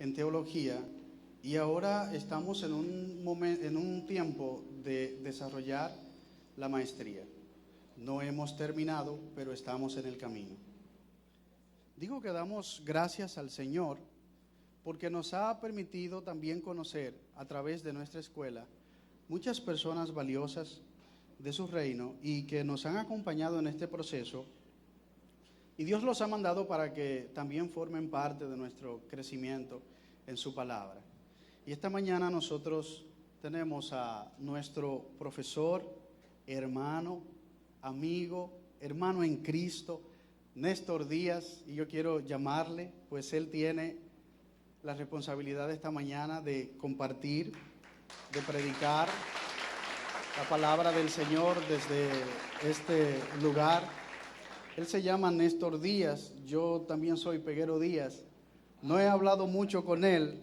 en teología y ahora estamos en un tiempo de desarrollar la maestría. No hemos terminado, pero estamos en el camino. Digo que damos gracias al Señor porque nos ha permitido también conocer a través de nuestra escuela muchas personas valiosas de su reino y que nos han acompañado en este proceso, y Dios los ha mandado para que también formen parte de nuestro crecimiento en su palabra. Y esta mañana nosotros tenemos a nuestro profesor, hermano, amigo, hermano en Cristo, Néstor Díaz, y yo quiero llamarle, pues él tiene la responsabilidad de esta mañana de compartir, de predicar la palabra del Señor desde este lugar. Él se llama Néstor Díaz, yo también soy Peguero Díaz. No he hablado mucho con él,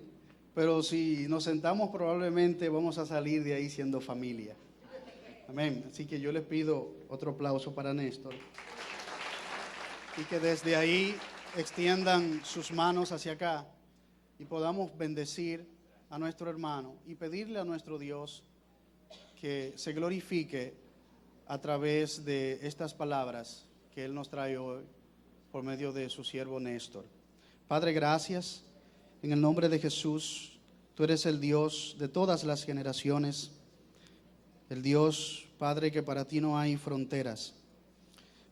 pero si nos sentamos probablemente vamos a salir de ahí siendo familia. Amén. Así que yo les pido otro aplauso para Néstor. Y que desde ahí extiendan sus manos hacia acá y podamos bendecir a nuestro hermano y pedirle a nuestro Dios que se glorifique a través de estas palabras que Él nos trae hoy por medio de su siervo Néstor. Padre, gracias. En el nombre de Jesús, tú eres el Dios de todas las generaciones, el Dios, Padre, que para ti no hay fronteras.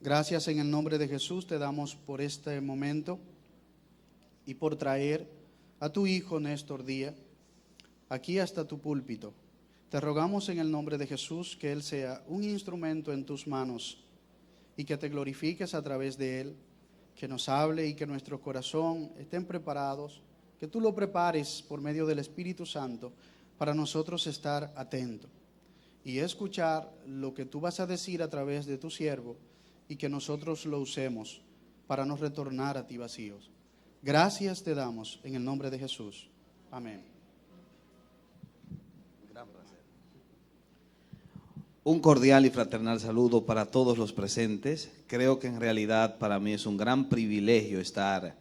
Gracias en el nombre de Jesús te damos por este momento y por traer a tu hijo Néstor Díaz aquí hasta tu púlpito. Te rogamos en el nombre de Jesús que Él sea un instrumento en tus manos y que te glorifiques a través de Él, que nos hable y que nuestro corazón estén preparados, que tú lo prepares por medio del Espíritu Santo para nosotros estar atentos y escuchar lo que tú vas a decir a través de tu siervo y que nosotros lo usemos para no retornar a ti vacíos. Gracias te damos en el nombre de Jesús. Amén. Gran placer. Un cordial y fraternal saludo para todos los presentes. Creo que en realidad para mí es un gran privilegio estar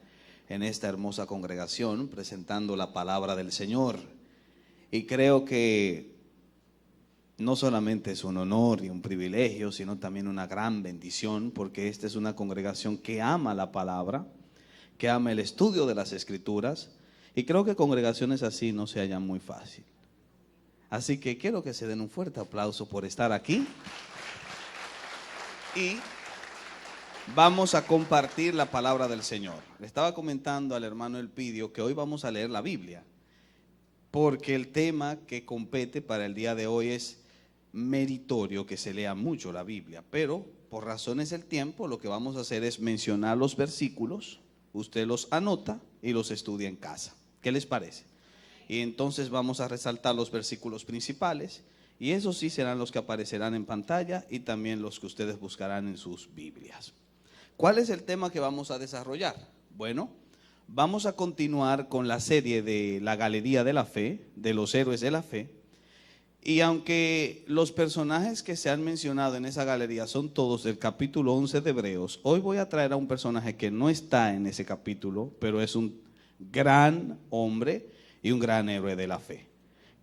en esta hermosa congregación presentando la palabra del Señor. Y creo que no solamente es un honor y un privilegio, sino también una gran bendición, porque esta es una congregación que ama la palabra, que ama el estudio de las Escrituras, y creo que congregaciones así no se hallan muy fácil. Así que quiero que se den un fuerte aplauso por estar aquí. Y vamos a compartir la palabra del Señor. Le estaba comentando al hermano Elpidio que hoy vamos a leer la Biblia, porque el tema que compete para el día de hoy es meritorio que se lea mucho la Biblia, pero por razones del tiempo lo que vamos a hacer es mencionar los versículos, usted los anota y los estudia en casa. ¿Qué les parece? Y entonces vamos a resaltar los versículos principales y esos sí serán los que aparecerán en pantalla y también los que ustedes buscarán en sus Biblias. ¿Cuál es el tema que vamos a desarrollar? Bueno, vamos a continuar con la serie de la Galería de la Fe, de los héroes de la fe. Y aunque los personajes que se han mencionado en esa galería son todos del capítulo 11 de Hebreos, hoy voy a traer a un personaje que no está en ese capítulo, pero es un gran hombre y un gran héroe de la fe.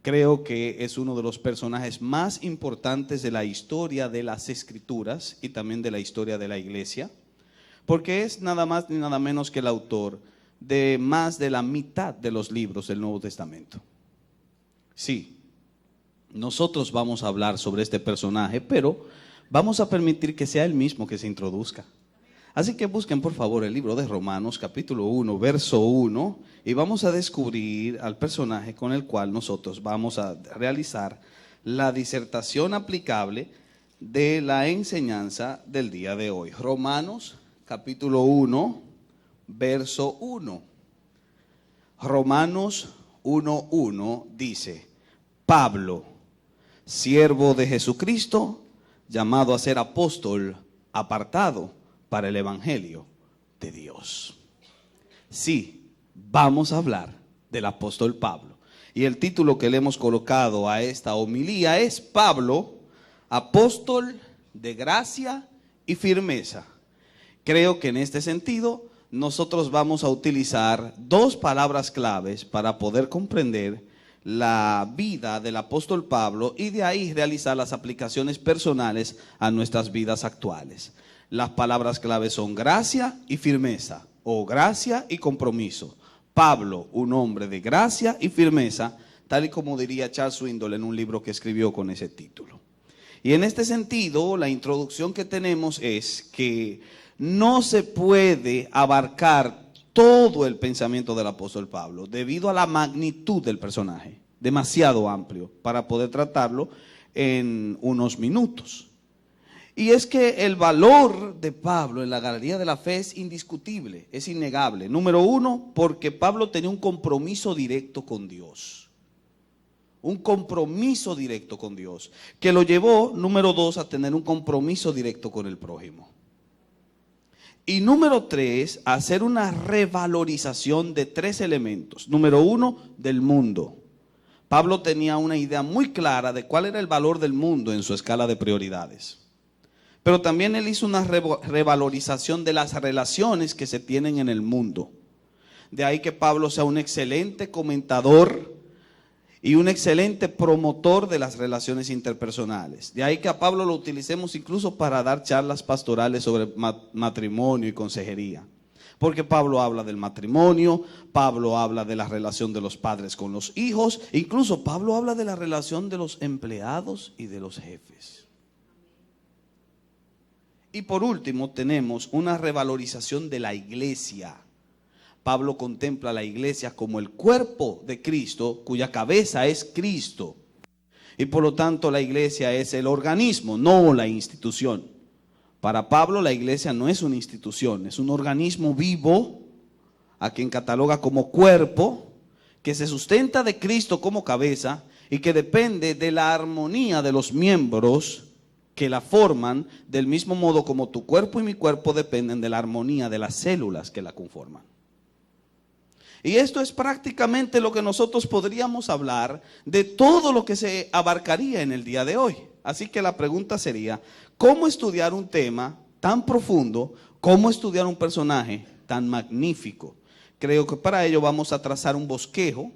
Creo que es uno de los personajes más importantes de la historia de las Escrituras y también de la historia de la iglesia, porque es nada más ni nada menos que el autor de más de la mitad de los libros del Nuevo Testamento. Sí, nosotros vamos a hablar sobre este personaje, pero vamos a permitir que sea él mismo que se introduzca. Así que busquen por favor el libro de Romanos, capítulo 1, verso 1, y vamos a descubrir al personaje con el cual nosotros vamos a realizar la disertación aplicable de la enseñanza del día de hoy. Romanos, capítulo 1, verso 1. Romanos 1:1 dice: Pablo, siervo de Jesucristo, llamado a ser apóstol, apartado para el evangelio de Dios. Sí, vamos a hablar del apóstol Pablo. Y el título que le hemos colocado a esta homilía es Pablo, apóstol de gracia y firmeza. Creo que en este sentido nosotros vamos a utilizar dos palabras claves para poder comprender la vida del apóstol Pablo y de ahí realizar las aplicaciones personales a nuestras vidas actuales. Las palabras claves son gracia y firmeza, o gracia y compromiso. Pablo, un hombre de gracia y firmeza, tal y como diría Charles Swindoll en un libro que escribió con ese título. Y en este sentido, la introducción que tenemos es que no se puede abarcar todo el pensamiento del apóstol Pablo debido a la magnitud del personaje, demasiado amplio para poder tratarlo en unos minutos. Y es que el valor de Pablo en la galería de la fe es indiscutible, es innegable. Número uno, porque Pablo tenía un compromiso directo con Dios. Un compromiso directo con Dios, que lo llevó, número dos, a tener un compromiso directo con el prójimo. Y número tres, a hacer una revalorización de tres elementos. Número uno, del mundo. Pablo tenía una idea muy clara de cuál era el valor del mundo en su escala de prioridades. Pero también él hizo una revalorización de las relaciones que se tienen en el mundo. De ahí que Pablo sea un excelente comentador y un excelente promotor de las relaciones interpersonales. De ahí que a Pablo lo utilicemos incluso para dar charlas pastorales sobre matrimonio y consejería. Porque Pablo habla del matrimonio, Pablo habla de la relación de los padres con los hijos, incluso Pablo habla de la relación de los empleados y de los jefes. Y por último tenemos una revalorización de la iglesia. Pablo contempla a la iglesia como el cuerpo de Cristo, cuya cabeza es Cristo. Y por lo tanto la iglesia es el organismo, no la institución. Para Pablo la iglesia no es una institución, es un organismo vivo, a quien cataloga como cuerpo, que se sustenta de Cristo como cabeza y que depende de la armonía de los miembros que la forman, del mismo modo como tu cuerpo y mi cuerpo dependen de la armonía de las células que la conforman. Y esto es prácticamente lo que nosotros podríamos hablar de todo lo que se abarcaría en el día de hoy. Así que la pregunta sería, ¿cómo estudiar un tema tan profundo? ¿Cómo estudiar un personaje tan magnífico? Creo que para ello vamos a trazar un bosquejo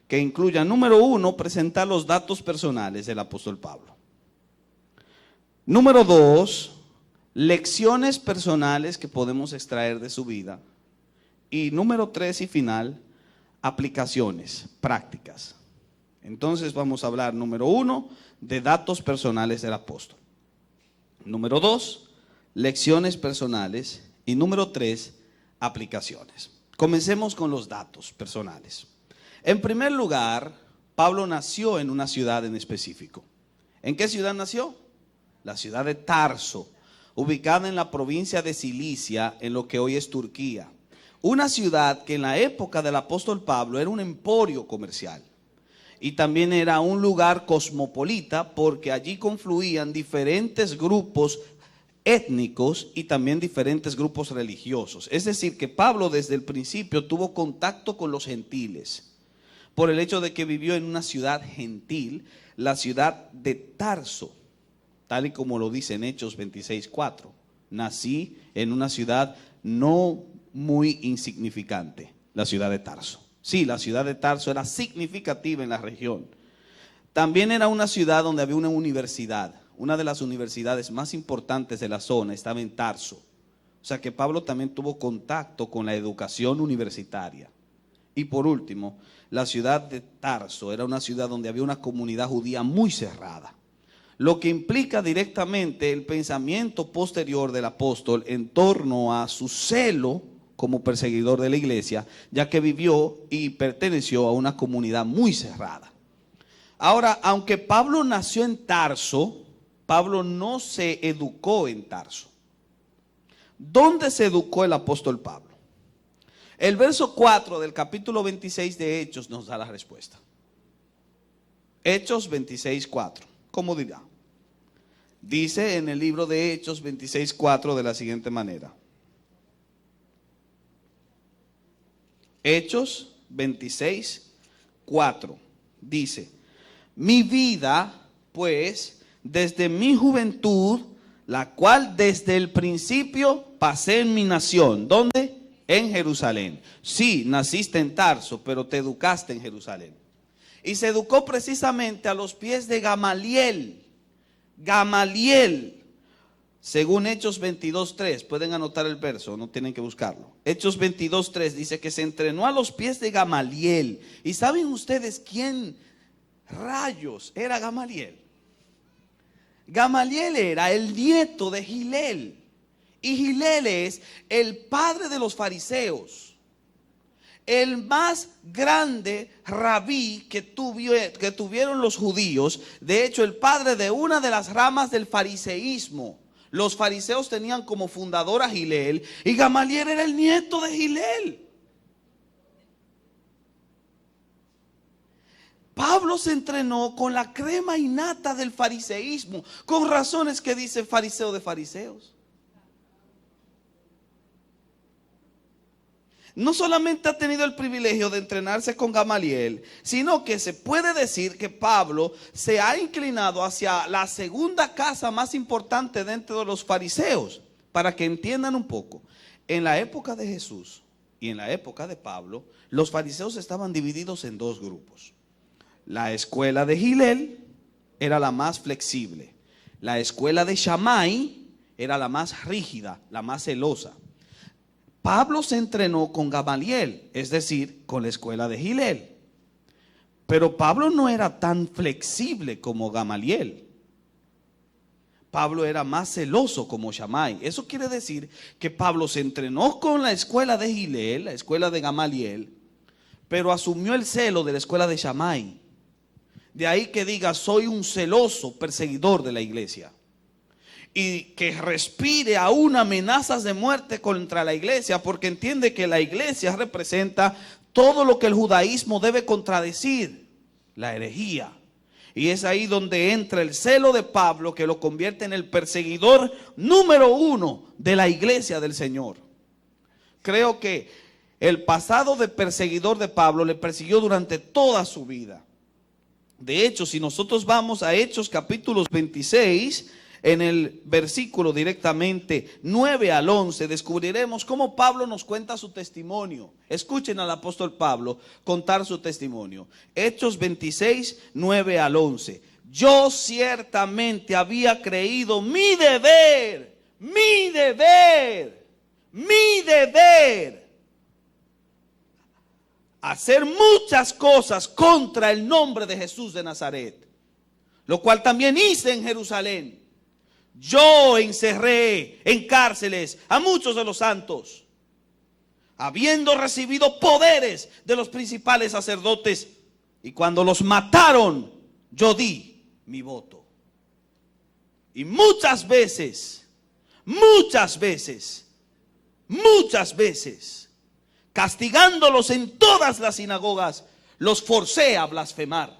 que incluya, número uno, presentar los datos personales del apóstol Pablo. Número dos, lecciones personales que podemos extraer de su vida. Y número tres y final, aplicaciones prácticas. Entonces vamos a hablar, número uno, de datos personales del apóstol. Número dos, lecciones personales. Y número tres, aplicaciones. Comencemos con los datos personales. En primer lugar, Pablo nació en una ciudad en específico. ¿En qué ciudad nació? La ciudad de Tarso, ubicada en la provincia de Cilicia, en lo que hoy es Turquía. Una ciudad que en la época del apóstol Pablo era un emporio comercial. Y también era un lugar cosmopolita porque allí confluían diferentes grupos étnicos y también diferentes grupos religiosos. Es decir, que Pablo desde el principio tuvo contacto con los gentiles. Por el hecho de que vivió en una ciudad gentil, la ciudad de Tarso. Tal y como lo dice en Hechos 26:4. Nací en una ciudad no muy insignificante, la ciudad de Tarso. Sí, la ciudad de Tarso era significativa en la región. También era una ciudad donde había una universidad. Una de las universidades más importantes de la zona estaba en Tarso. O sea que Pablo también tuvo contacto con la educación universitaria. Y por último, la ciudad de Tarso era una ciudad donde había una comunidad judía muy cerrada. Lo que implica directamente el pensamiento posterior del apóstol en torno a su celo como perseguidor de la iglesia, ya que vivió y perteneció a una comunidad muy cerrada. Ahora, aunque Pablo nació en Tarso, Pablo no se educó en Tarso. ¿Dónde se educó el apóstol Pablo? El verso 4 del capítulo 26 de Hechos nos da la respuesta. Hechos 26:4. ¿Cómo dirá? Dice en el libro de Hechos 26:4 de la siguiente manera. Hechos 26:4 dice: mi vida, pues, desde mi juventud, la cual desde el principio pasé en mi nación. ¿Dónde? En Jerusalén. Sí, naciste en Tarso, pero te educaste en Jerusalén. Y se educó precisamente a los pies de Gamaliel. Gamaliel, según Hechos 22:3, pueden anotar el verso, no tienen que buscarlo. Hechos 22:3 dice que se entrenó a los pies de Gamaliel. ¿Y saben ustedes quién rayos era Gamaliel? Gamaliel era el nieto de Gilel. Y Gilel es el padre de los fariseos, el más grande rabí que tuvieron los judíos. De hecho, el padre de una de las ramas del fariseísmo. Los fariseos tenían como fundador a Gilel y Gamaliel era el nieto de Gilel. Pablo se entrenó con la crema innata del fariseísmo, con razones que dice fariseo de fariseos. No solamente ha tenido el privilegio de entrenarse con Gamaliel, sino que se puede decir que Pablo se ha inclinado hacia la segunda casa más importante dentro de los fariseos. Para que entiendan un poco, en la época de Jesús y en la época de Pablo, los fariseos estaban divididos en dos grupos. La escuela de Gilel era la más flexible. La escuela de Shammai era la más rígida, la más celosa. Pablo se entrenó con Gamaliel, es decir, con la escuela de Gilel. Pero Pablo no era tan flexible como Gamaliel. Pablo era más celoso como Shammai. Eso quiere decir que Pablo se entrenó con la escuela de Gilel, la escuela de Gamaliel, pero asumió el celo de la escuela de Shammai. De ahí que diga, soy un celoso perseguidor de la iglesia. Y que respire aún amenazas de muerte contra la iglesia, porque entiende que la iglesia representa todo lo que el judaísmo debe contradecir, la herejía. Y es ahí donde entra el celo de Pablo, que lo convierte en el perseguidor número uno de la iglesia del Señor. Creo que el pasado de perseguidor de Pablo le persiguió durante toda su vida. De hecho, si nosotros vamos a Hechos capítulos 26, en el versículo directamente 9 al 11, descubriremos cómo Pablo nos cuenta su testimonio. Escuchen al apóstol Pablo contar su testimonio. Hechos 26, 9 al 11. Yo ciertamente había creído mi deber hacer muchas cosas contra el nombre de Jesús de Nazaret, lo cual también hice en Jerusalén. Yo encerré en cárceles a muchos de los santos, habiendo recibido poderes de los principales sacerdotes, y cuando los mataron, yo di mi voto. Y muchas veces, castigándolos en todas las sinagogas, los forcé a blasfemar.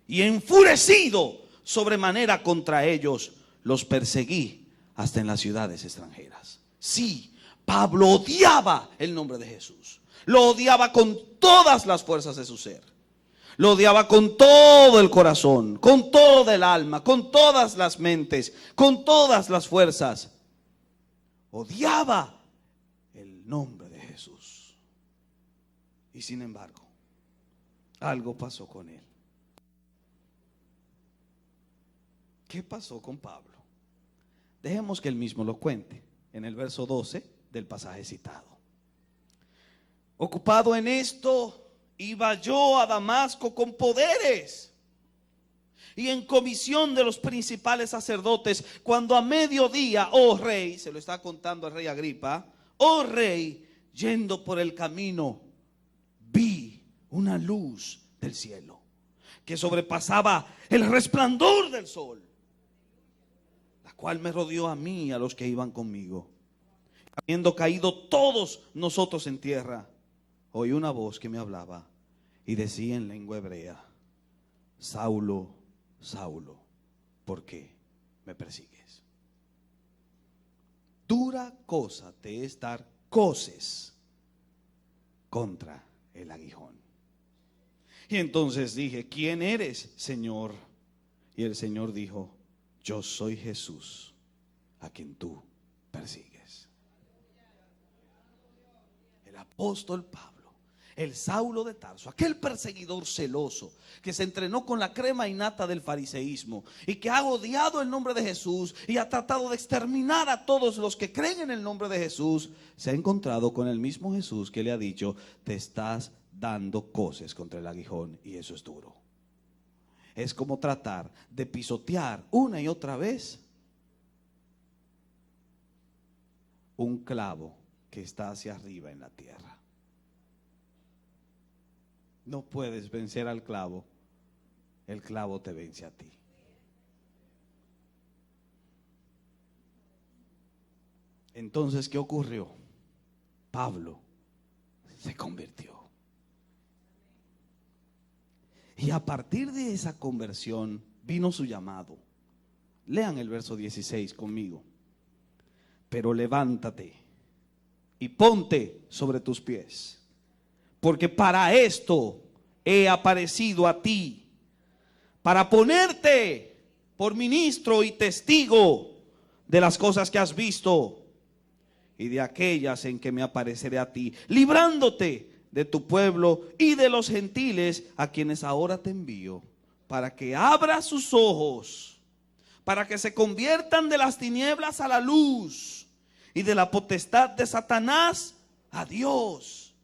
Y enfurecido sobremanera contra ellos, los perseguí hasta en las ciudades extranjeras. Sí, Pablo odiaba el nombre de Jesús. Lo odiaba con todas las fuerzas de su ser. Lo odiaba con todo el corazón, con todo el alma, con todas las mentes, con todas las fuerzas. Odiaba el nombre de Jesús. Y sin embargo, algo pasó con él. ¿Qué pasó con Pablo? Dejemos que él mismo lo cuente en el verso 12 del pasaje citado. Ocupado en esto, iba yo a Damasco con poderes y en comisión de los principales sacerdotes, cuando a mediodía, oh rey, se lo está contando al rey Agripa, oh rey, yendo por el camino, vi una luz del cielo que sobrepasaba el resplandor del sol, cual me rodeó a mí y a los que iban conmigo. Habiendo caído todos nosotros en tierra, oí una voz que me hablaba y decía en lengua hebrea: Saulo, Saulo, ¿por qué me persigues? Dura cosa te es dar coces contra el aguijón. Y entonces dije: ¿quién eres, Señor? Y el Señor dijo: yo soy Jesús, a quien tú persigues. apóstol Pablo, el Saulo de Tarso, aquel perseguidor celoso que se entrenó con la crema innata del fariseísmo y que ha odiado el nombre de Jesús y ha tratado de exterminar a todos los que creen en el nombre de Jesús, se ha encontrado con el mismo Jesús que le ha dicho: te estás dando coces contra el aguijón, y eso es duro. Es como tratar de pisotear una y otra vez un clavo que está hacia arriba en la tierra. No puedes vencer al clavo, el clavo te vence a ti. Entonces, ¿qué ocurrió? Pablo se convirtió. Y a partir de esa conversión vino su llamado. Lean el verso 16 conmigo. Pero levántate y ponte sobre tus pies, porque para esto he aparecido a ti, para ponerte por ministro y testigo de las cosas que has visto y de aquellas en que me apareceré a ti, librándote de tu pueblo y de los gentiles a quienes ahora te envío, para que abras sus ojos, para que se conviertan de las tinieblas a la luz y de la potestad de Satanás a Dios,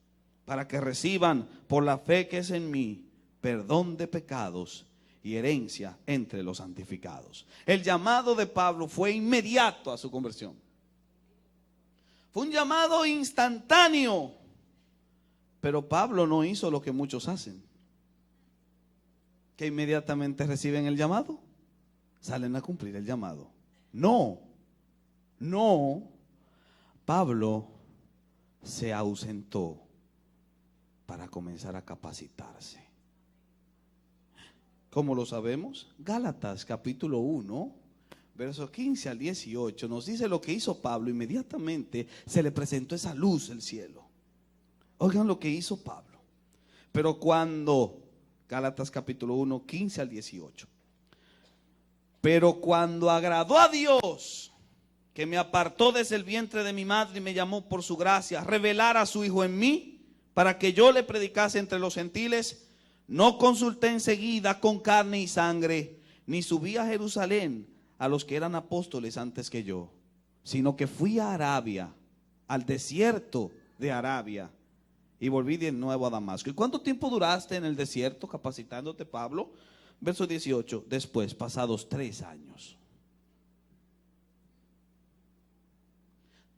para que reciban por la fe que es en mí perdón de pecados y herencia entre los santificados. El llamado de Pablo fue inmediato a su conversión. Fue un llamado instantáneo. Pero Pablo no hizo lo que muchos hacen, que inmediatamente reciben el llamado, salen a cumplir el llamado. No. Pablo se ausentó para comenzar a capacitarse. ¿Cómo lo sabemos? Gálatas capítulo 1, versos 15 al 18 nos dice lo que hizo Pablo. Inmediatamente se le presentó esa luz del cielo. Oigan lo que hizo Pablo. Pero cuando, Gálatas capítulo 1, 15 al 18. Pero cuando agradó a Dios, que me apartó desde el vientre de mi madre y me llamó por su gracia, revelar a su Hijo en mí, para que yo le predicase entre los gentiles, no consulté enseguida con carne y sangre, ni subí a Jerusalén a los que eran apóstoles antes que yo, sino que fui a Arabia, al desierto de Arabia, y volví de nuevo a Damasco. ¿Y cuánto tiempo duraste en el desierto capacitándote, Pablo? Verso 18, después, pasados 3 años.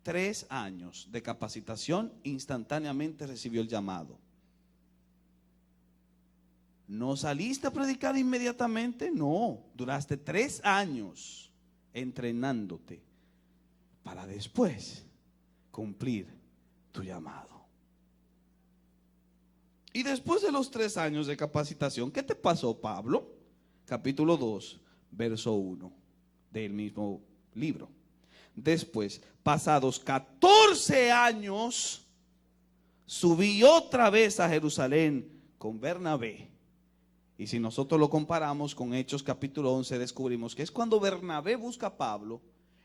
3 años de capacitación, instantáneamente recibió el llamado. ¿No saliste a predicar inmediatamente? No, duraste 3 años entrenándote para después cumplir tu llamado. Y después de los 3 años de capacitación, ¿qué te pasó, Pablo? Capítulo 2, verso 1 del mismo libro. Después, pasados 14 años, subí otra vez a Jerusalén con Bernabé. Y si nosotros lo comparamos con Hechos capítulo 11, descubrimos que es cuando Bernabé busca a Pablo,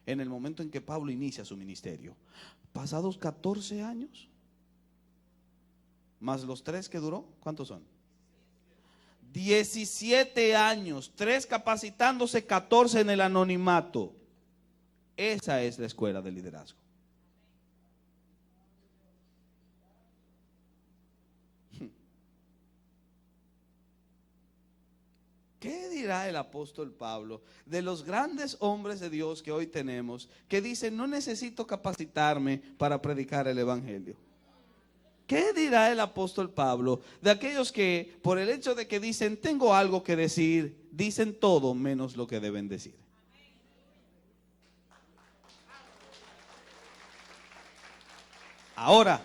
en el momento en que Pablo inicia su ministerio. Pasados 14 años, más los 3 que duró, ¿cuántos son? 17 años, 3 capacitándose, 14 en el anonimato. Esa es la escuela de liderazgo. ¿Qué dirá el apóstol Pablo de los grandes hombres de Dios que hoy tenemos, que dicen: no necesito capacitarme para predicar el evangelio? ¿Qué dirá el apóstol Pablo de aquellos que, por el hecho de que dicen tengo algo que decir, dicen todo menos lo que deben decir? Ahora,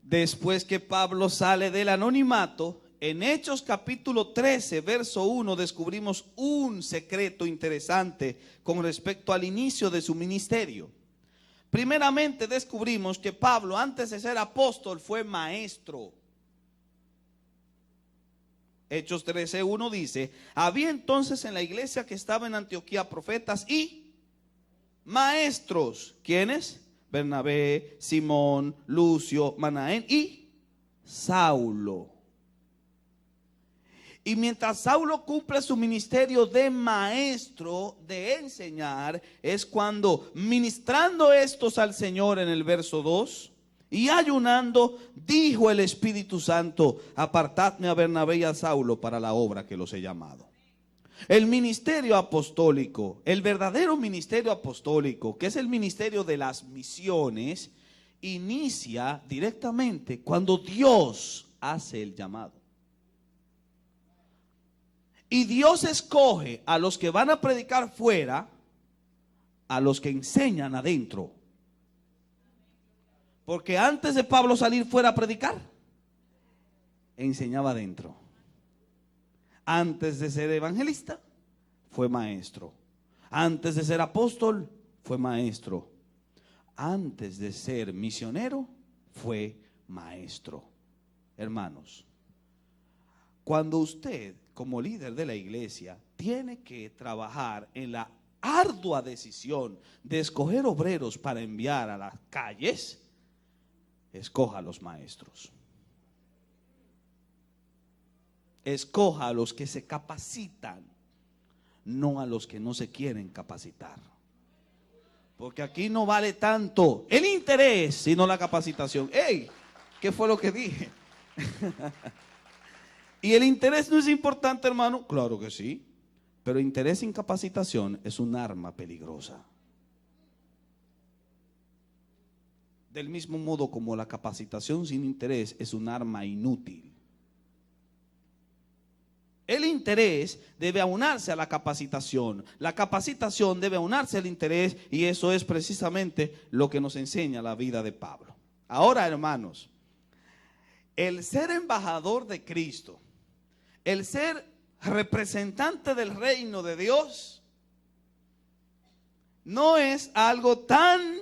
después que Pablo sale del anonimato, en Hechos capítulo 13, verso 1, descubrimos un secreto interesante con respecto al inicio de su ministerio. Primeramente descubrimos que Pablo, antes de ser apóstol, fue maestro. Hechos 13, 1 dice: había entonces en la iglesia que estaba en Antioquía profetas y maestros. ¿Quiénes? Bernabé, Simón, Lucio, Manaén y Saulo. Y mientras Saulo cumple su ministerio de maestro, de enseñar, es cuando ministrando estos al Señor en el verso 2 y ayunando, dijo el Espíritu Santo: apartadme a Bernabé y a Saulo para la obra que los he llamado. El ministerio apostólico, el verdadero ministerio apostólico, que es el ministerio de las misiones, inicia directamente cuando Dios hace el llamado. Y Dios escoge a los que van a predicar fuera, a los que enseñan adentro. Porque antes de Pablo salir fuera a predicar, enseñaba adentro. Antes de ser evangelista, fue maestro. Antes de ser apóstol, fue maestro. Antes de ser misionero, fue maestro. Hermanos, cuando usted, como líder de la iglesia, tiene que trabajar en la ardua decisión de escoger obreros para enviar a las calles, escoja a los maestros. Escoja a los que se capacitan, no a los que no se quieren capacitar. Porque aquí no vale tanto el interés, sino la capacitación. ¡Ey! ¿Qué fue lo que dije? ¿Y el interés no es importante, hermano? Claro que sí. Pero interés sin capacitación es un arma peligrosa. Del mismo modo como la capacitación sin interés es un arma inútil. El interés debe aunarse a la capacitación. La capacitación debe aunarse al interés, y eso es precisamente lo que nos enseña la vida de Pablo. Ahora, hermanos, el ser embajador de Cristo, el ser representante del reino de Dios, no es algo tan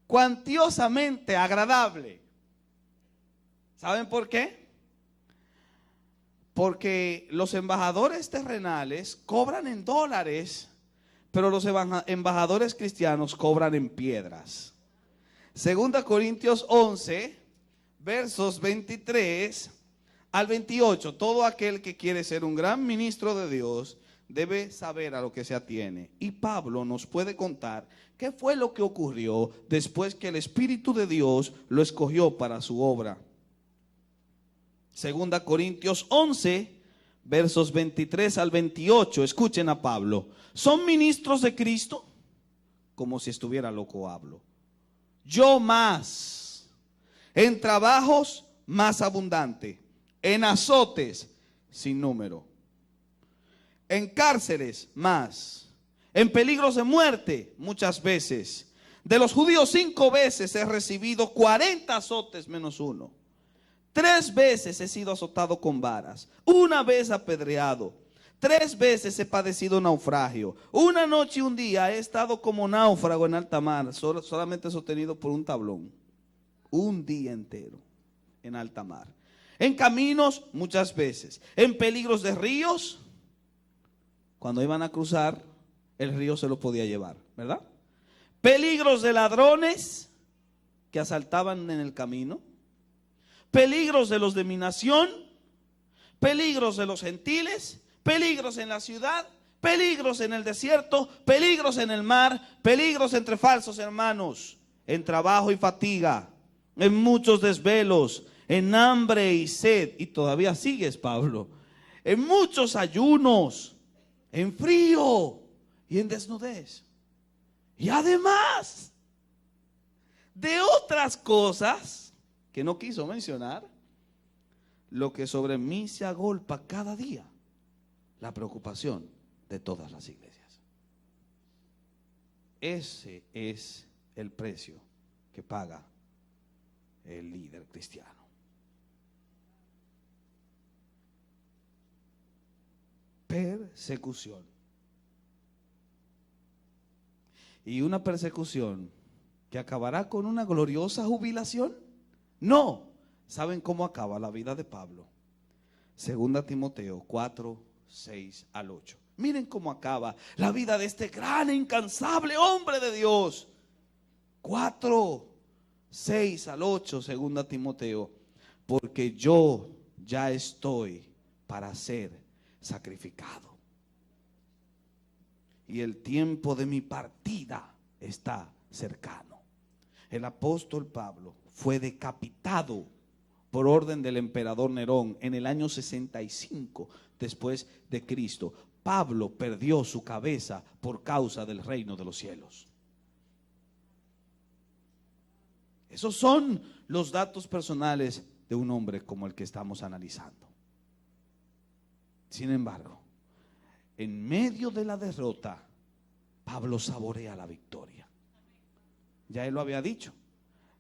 cuantiosamente agradable. ¿Saben por qué? Porque los embajadores terrenales cobran en dólares, pero los embajadores cristianos cobran en piedras. 2 Corintios 11, versos 23 al 28. Todo aquel que quiere ser un gran ministro de Dios debe saber a lo que se atiene. Y Pablo nos puede contar qué fue lo que ocurrió después que el Espíritu de Dios lo escogió para su obra. 2 Corintios 11, versos 23 al 28. Escuchen a Pablo. ¿Son ministros de Cristo? Como si estuviera loco hablo. Yo más. En trabajos más abundante. En azotes sin número. En cárceles más. En peligros de muerte muchas veces. De los judíos 5 veces he recibido 40 azotes menos uno. 3 veces he sido azotado con varas, 1 vez apedreado, 3 veces he padecido naufragio, 1 noche y 1 día he estado como náufrago en alta mar, solamente sostenido por un tablón, 1 día entero en alta mar, en caminos muchas veces, en peligros de ríos, cuando iban a cruzar el río se lo podía llevar, ¿verdad? Peligros de ladrones que asaltaban en el camino, peligros de los de mi nación, peligros de los gentiles, peligros en la ciudad, peligros en el desierto, peligros en el mar, peligros entre falsos hermanos, en trabajo y fatiga, en muchos desvelos, en hambre y sed, y todavía sigues, Pablo, en muchos ayunos, en frío y en desnudez. Y además de otras cosas que no quiso mencionar, lo que sobre mí se agolpa cada día, la preocupación de todas las iglesias. Ese es el precio que paga el líder cristiano. Persecución. Y una persecución que acabará con una gloriosa jubilación. No. ¿Saben cómo acaba la vida de Pablo? 2 Timoteo 4, 6 al 8. Miren cómo acaba la vida de este gran e incansable hombre de Dios. 4, 6 al 8, 2 Timoteo, porque yo ya estoy para ser sacrificado. Y el tiempo de mi partida está cercano. El apóstol Pablo fue decapitado por orden del emperador Nerón en el año 65 después de Cristo. Pablo perdió su cabeza por causa del reino de los cielos. Esos son los datos personales de un hombre como el que estamos analizando. Sin embargo, en medio de la derrota, Pablo saborea la victoria. Ya él lo había dicho.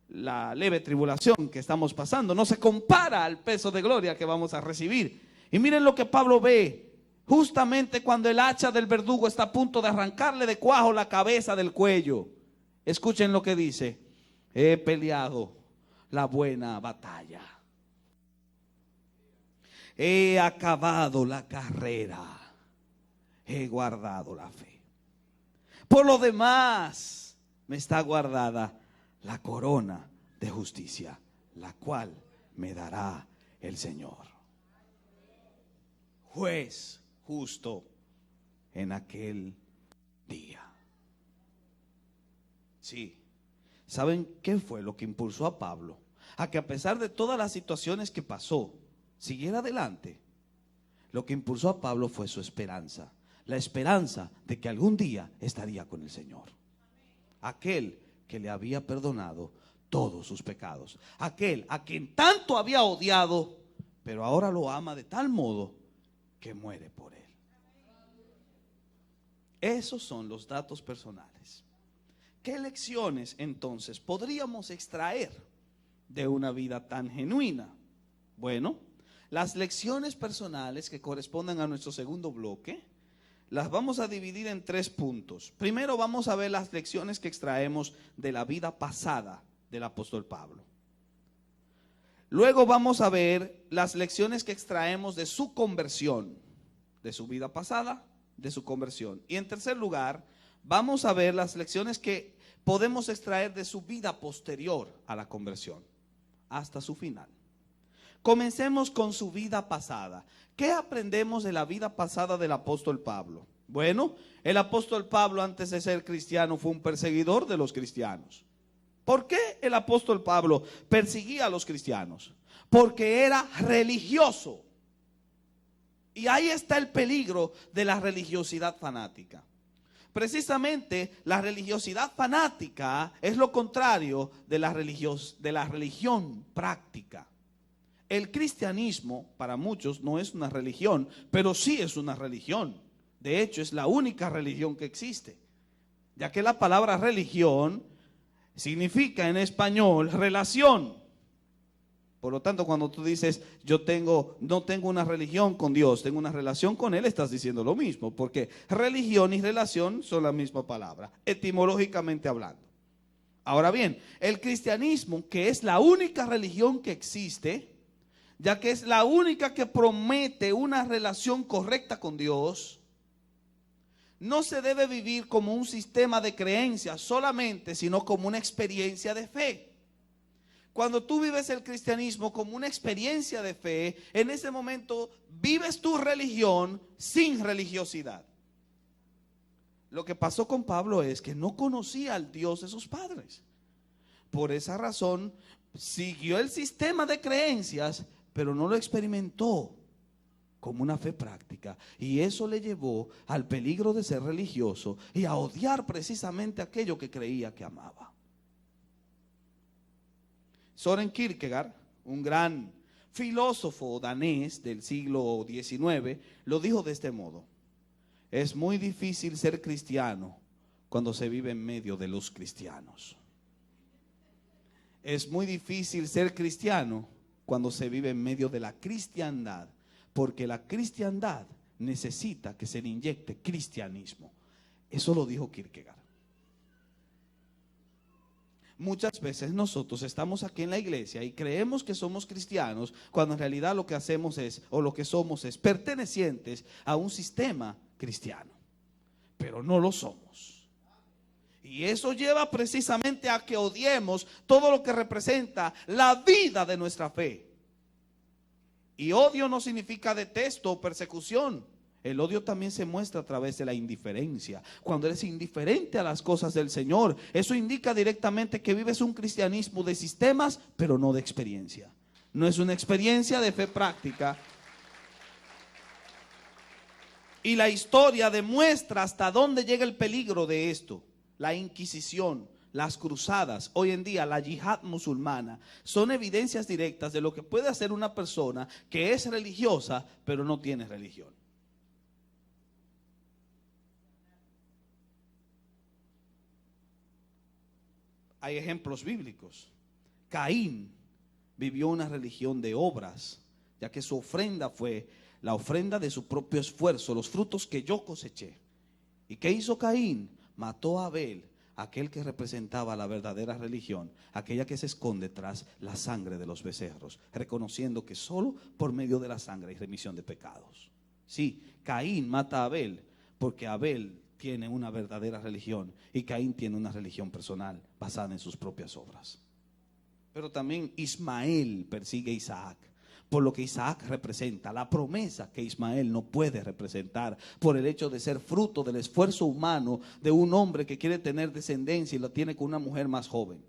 La leve tribulación que estamos pasando no se compara al peso de gloria que vamos a recibir. Y miren lo que Pablo ve justamente cuando el hacha del verdugo está a punto de arrancarle de cuajo la cabeza del cuello. Escuchen lo que dice: he peleado la buena batalla, he acabado la carrera, he guardado la fe. Por lo demás me está guardada la corona de justicia, la cual me dará el Señor, juez justo en aquel día. Sí, ¿saben qué fue lo que impulsó a Pablo a que, a pesar de todas las situaciones que pasó, siguiera adelante? Lo que impulsó a Pablo fue su esperanza, la esperanza de que algún día estaría con el Señor, aquel que le había perdonado todos sus pecados, aquel a quien tanto había odiado, pero ahora lo ama de tal modo que muere por él. Esos son los datos personales. ¿Qué lecciones entonces podríamos extraer de una vida tan genuina? Bueno, las lecciones personales que corresponden a nuestro segundo bloque las vamos a dividir en 3 puntos. Primero vamos a ver las lecciones que extraemos de la vida pasada del apóstol Pablo. Luego vamos a ver las lecciones que extraemos de su conversión, de su vida pasada, de su conversión. Y en tercer lugar, vamos a ver las lecciones que podemos extraer de su vida posterior a la conversión, hasta su final. Comencemos con su vida pasada. ¿Qué aprendemos de la vida pasada del apóstol Pablo? Bueno, el apóstol Pablo, antes de ser cristiano, fue un perseguidor de los cristianos. ¿Por qué el apóstol Pablo perseguía a los cristianos? Porque era religioso. Y ahí está el peligro de la religiosidad fanática. Precisamente la religiosidad fanática es lo contrario de la religión práctica. El cristianismo para muchos no es una religión, pero sí es una religión. De hecho, es la única religión que existe, ya que la palabra religión significa en español relación. Por lo tanto, cuando tú dices no tengo una religión con Dios, tengo una relación con Él, estás diciendo lo mismo, porque religión y relación son la misma palabra, etimológicamente hablando. Ahora bien, el cristianismo, que es la única religión que existe, ya que es la única que promete una relación correcta con Dios, no se debe vivir como un sistema de creencias solamente, sino como una experiencia de fe. Cuando tú vives el cristianismo como una experiencia de fe, en ese momento vives tu religión sin religiosidad. Lo que pasó con Pablo es que no conocía al Dios de sus padres. Por esa razón, siguió el sistema de creencias, pero no lo experimentó como una fe práctica. Y eso le llevó al peligro de ser religioso y a odiar precisamente aquello que creía que amaba. Søren Kierkegaard, un gran filósofo danés del siglo XIX, lo dijo de este modo: es muy difícil ser cristiano cuando se vive en medio de los cristianos. Es muy difícil ser cristiano cuando se vive en medio de la cristiandad, porque la cristiandad necesita que se le inyecte cristianismo. Eso lo dijo Kierkegaard. Muchas veces nosotros estamos aquí en la iglesia y creemos que somos cristianos, cuando en realidad lo que hacemos es, o lo que somos es, pertenecientes a un sistema cristiano, pero no lo somos. Y eso lleva precisamente a que odiemos todo lo que representa la vida de nuestra fe. Y odio no significa detesto o persecución. El odio también se muestra a través de la indiferencia. Cuando eres indiferente a las cosas del Señor, eso indica directamente que vives un cristianismo de sistemas, pero no de experiencia. No es una experiencia de fe práctica. Y la historia demuestra hasta dónde llega el peligro de esto. La Inquisición, las cruzadas, hoy en día la yihad musulmana, son evidencias directas de lo que puede hacer una persona que es religiosa, pero no tiene religión. Hay ejemplos bíblicos. Caín vivió una religión de obras, ya que su ofrenda fue la ofrenda de su propio esfuerzo, los frutos que yo coseché. ¿Y qué hizo Caín? Mató a Abel, aquel que representaba la verdadera religión, aquella que se esconde tras la sangre de los becerros, reconociendo que solo por medio de la sangre hay remisión de pecados. Sí, Caín mata a Abel porque Abel tiene una verdadera religión y Caín tiene una religión personal basada en sus propias obras. Pero también Ismael persigue a Isaac, por lo que Isaac representa la promesa que Ismael no puede representar, por el hecho de ser fruto del esfuerzo humano de un hombre que quiere tener descendencia y lo tiene con una mujer más joven.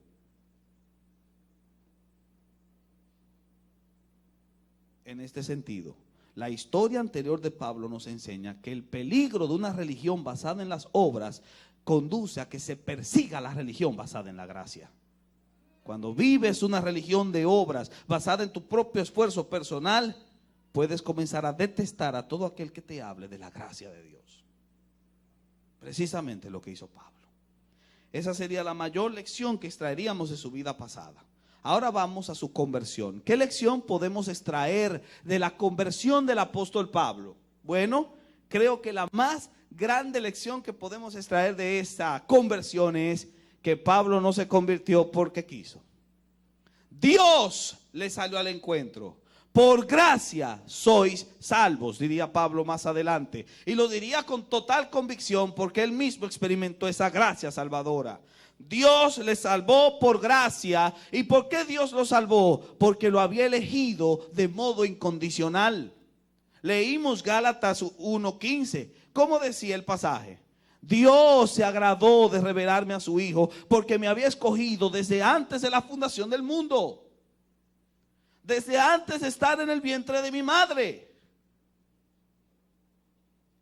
En este sentido, la historia anterior de Pablo nos enseña que el peligro de una religión basada en las obras conduce a que se persiga la religión basada en la gracia. Cuando vives una religión de obras basada en tu propio esfuerzo personal, puedes comenzar a detestar a todo aquel que te hable de la gracia de Dios. Precisamente lo que hizo Pablo. Esa sería la mayor lección que extraeríamos de su vida pasada. Ahora vamos a su conversión. ¿Qué lección podemos extraer de la conversión del apóstol Pablo? Bueno, creo que la más grande lección que podemos extraer de esta conversión es que Pablo no se convirtió porque quiso. Dios le salió al encuentro. Por gracia sois salvos, diría Pablo más adelante. Y lo diría con total convicción porque él mismo experimentó esa gracia salvadora. Dios le salvó por gracia. ¿Y por qué Dios lo salvó? Porque lo había elegido de modo incondicional. Leímos Gálatas 1:15. ¿Cómo decía el pasaje? Dios se agradó de revelarme a su Hijo porque me había escogido desde antes de la fundación del mundo. Desde antes de estar en el vientre de mi madre.